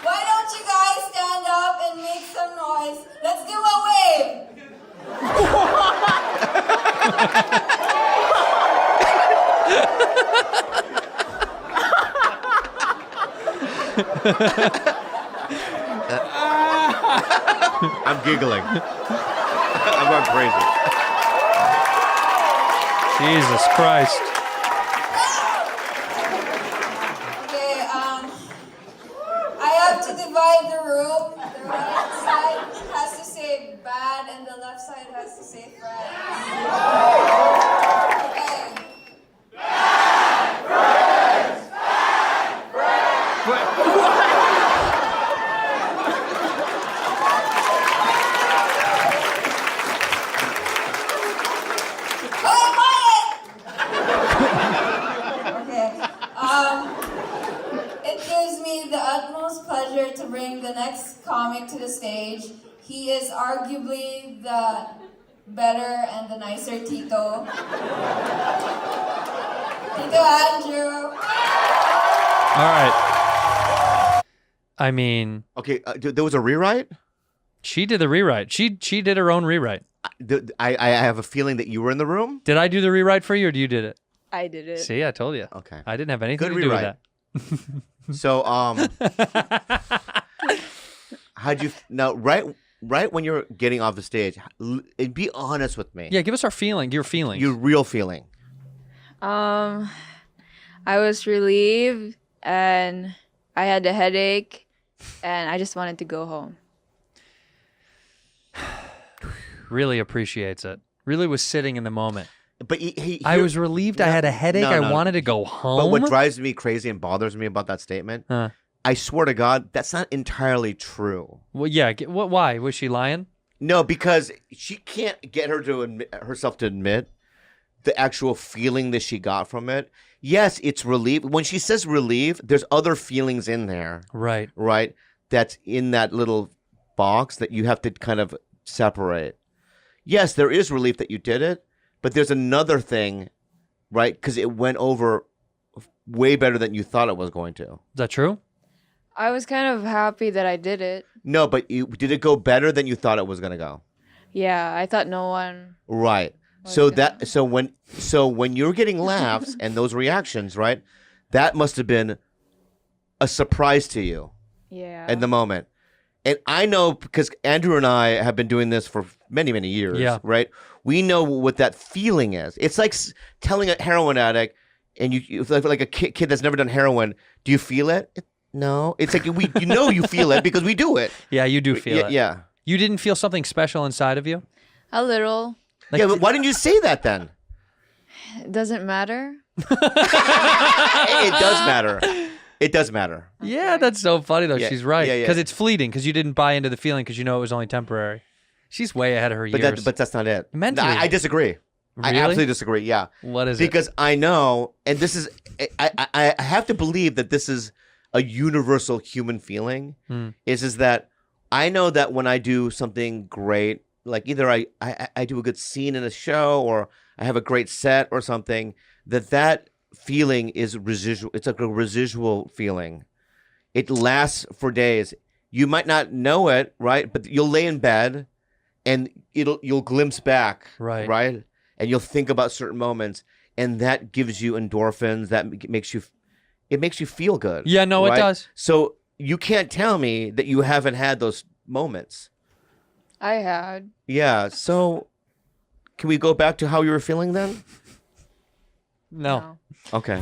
I: Why don't you guys stand up and make some noise? Let's do a wave!
A: I'm giggling. I'm going crazy.
B: Jesus Christ.
I: Okay, I have to divide the room. The right side has to say bad and the left side has to say friends. Okay. It gives me the utmost pleasure to bring the next comic to the stage. He is arguably the better and the nicer Tito. Tito Andrew.
B: All right. I mean,
A: okay, there was a rewrite?
B: She did the rewrite. She did her own rewrite.
A: I have a feeling that you were in the room.
B: Did I do the rewrite for you, or you did it?
G: I did it.
B: See, I told you.
A: Okay.
B: I didn't have anything
A: Good
B: to do with
A: rewrite.
B: that.
A: So, how'd you now? Right when you're getting off the stage, be honest with me.
B: Yeah, give us your feelings.
A: Your real feeling.
G: I was relieved and I had a headache and I just wanted to go home.
B: Really appreciates it. Really was sitting in the moment.
A: But
B: I was relieved. I had a headache. I wanted to go home.
A: But what drives me crazy and bothers me about that statement, I swear to God, that's not entirely true.
B: Well, yeah. Why was she lying?
A: No, because she can't get herself to admit the actual feeling that she got from it. Yes, it's relief. When she says relief, there's other feelings in there.
B: Right.
A: Right? That's in that little box that you have to kind of separate. Yes, there is relief that you did it, but there's another thing, right? Because it went over way better than you thought it was going to.
B: Is that true?
G: I was kind of happy that I did it.
A: No, but did it go better than you thought it was going to go?
G: Yeah, I thought no one.
A: Right. So when you're getting laughs and those reactions, right? That must have been a surprise to you.
G: Yeah.
A: In the moment. And I know because Andrew and I have been doing this for many, many years, right? We know what that feeling is. It's like telling a heroin addict, and you like a kid that's never done heroin, do you feel it? No. It's like you feel it because we do it.
B: Yeah, you do feel it.
A: Yeah.
B: You didn't feel something special inside of you?
G: A little.
A: Like, yeah, but why didn't you say that then?
G: It doesn't matter.
A: It does matter. It does matter.
B: Yeah, that's so funny though.
A: Yeah.
B: She's right.
A: Yeah, yeah.
B: Because it's fleeting, because you didn't buy into the feeling because you know it was only temporary. She's way ahead of her years.
A: But that's not it.
B: Mentally.
A: I disagree.
B: Really?
A: I absolutely disagree. Yeah.
B: What is it?
A: Because I know, and this is, I have to believe that this is a universal human feeling. Is that I know that when I do something great, like either I do a good scene in a show or I have a great set or something, that feeling is residual. It's like a residual feeling. It lasts for days. You might not know it, right? But you'll lay in bed and you'll glimpse back, right? And you'll think about certain moments, and that gives you endorphins. That makes you feel good.
B: Yeah, no,
A: right?
B: It does.
A: So you can't tell me that you haven't had those moments.
G: I had.
A: Yeah. So can we go back to how you were feeling then?
B: No.
A: Okay.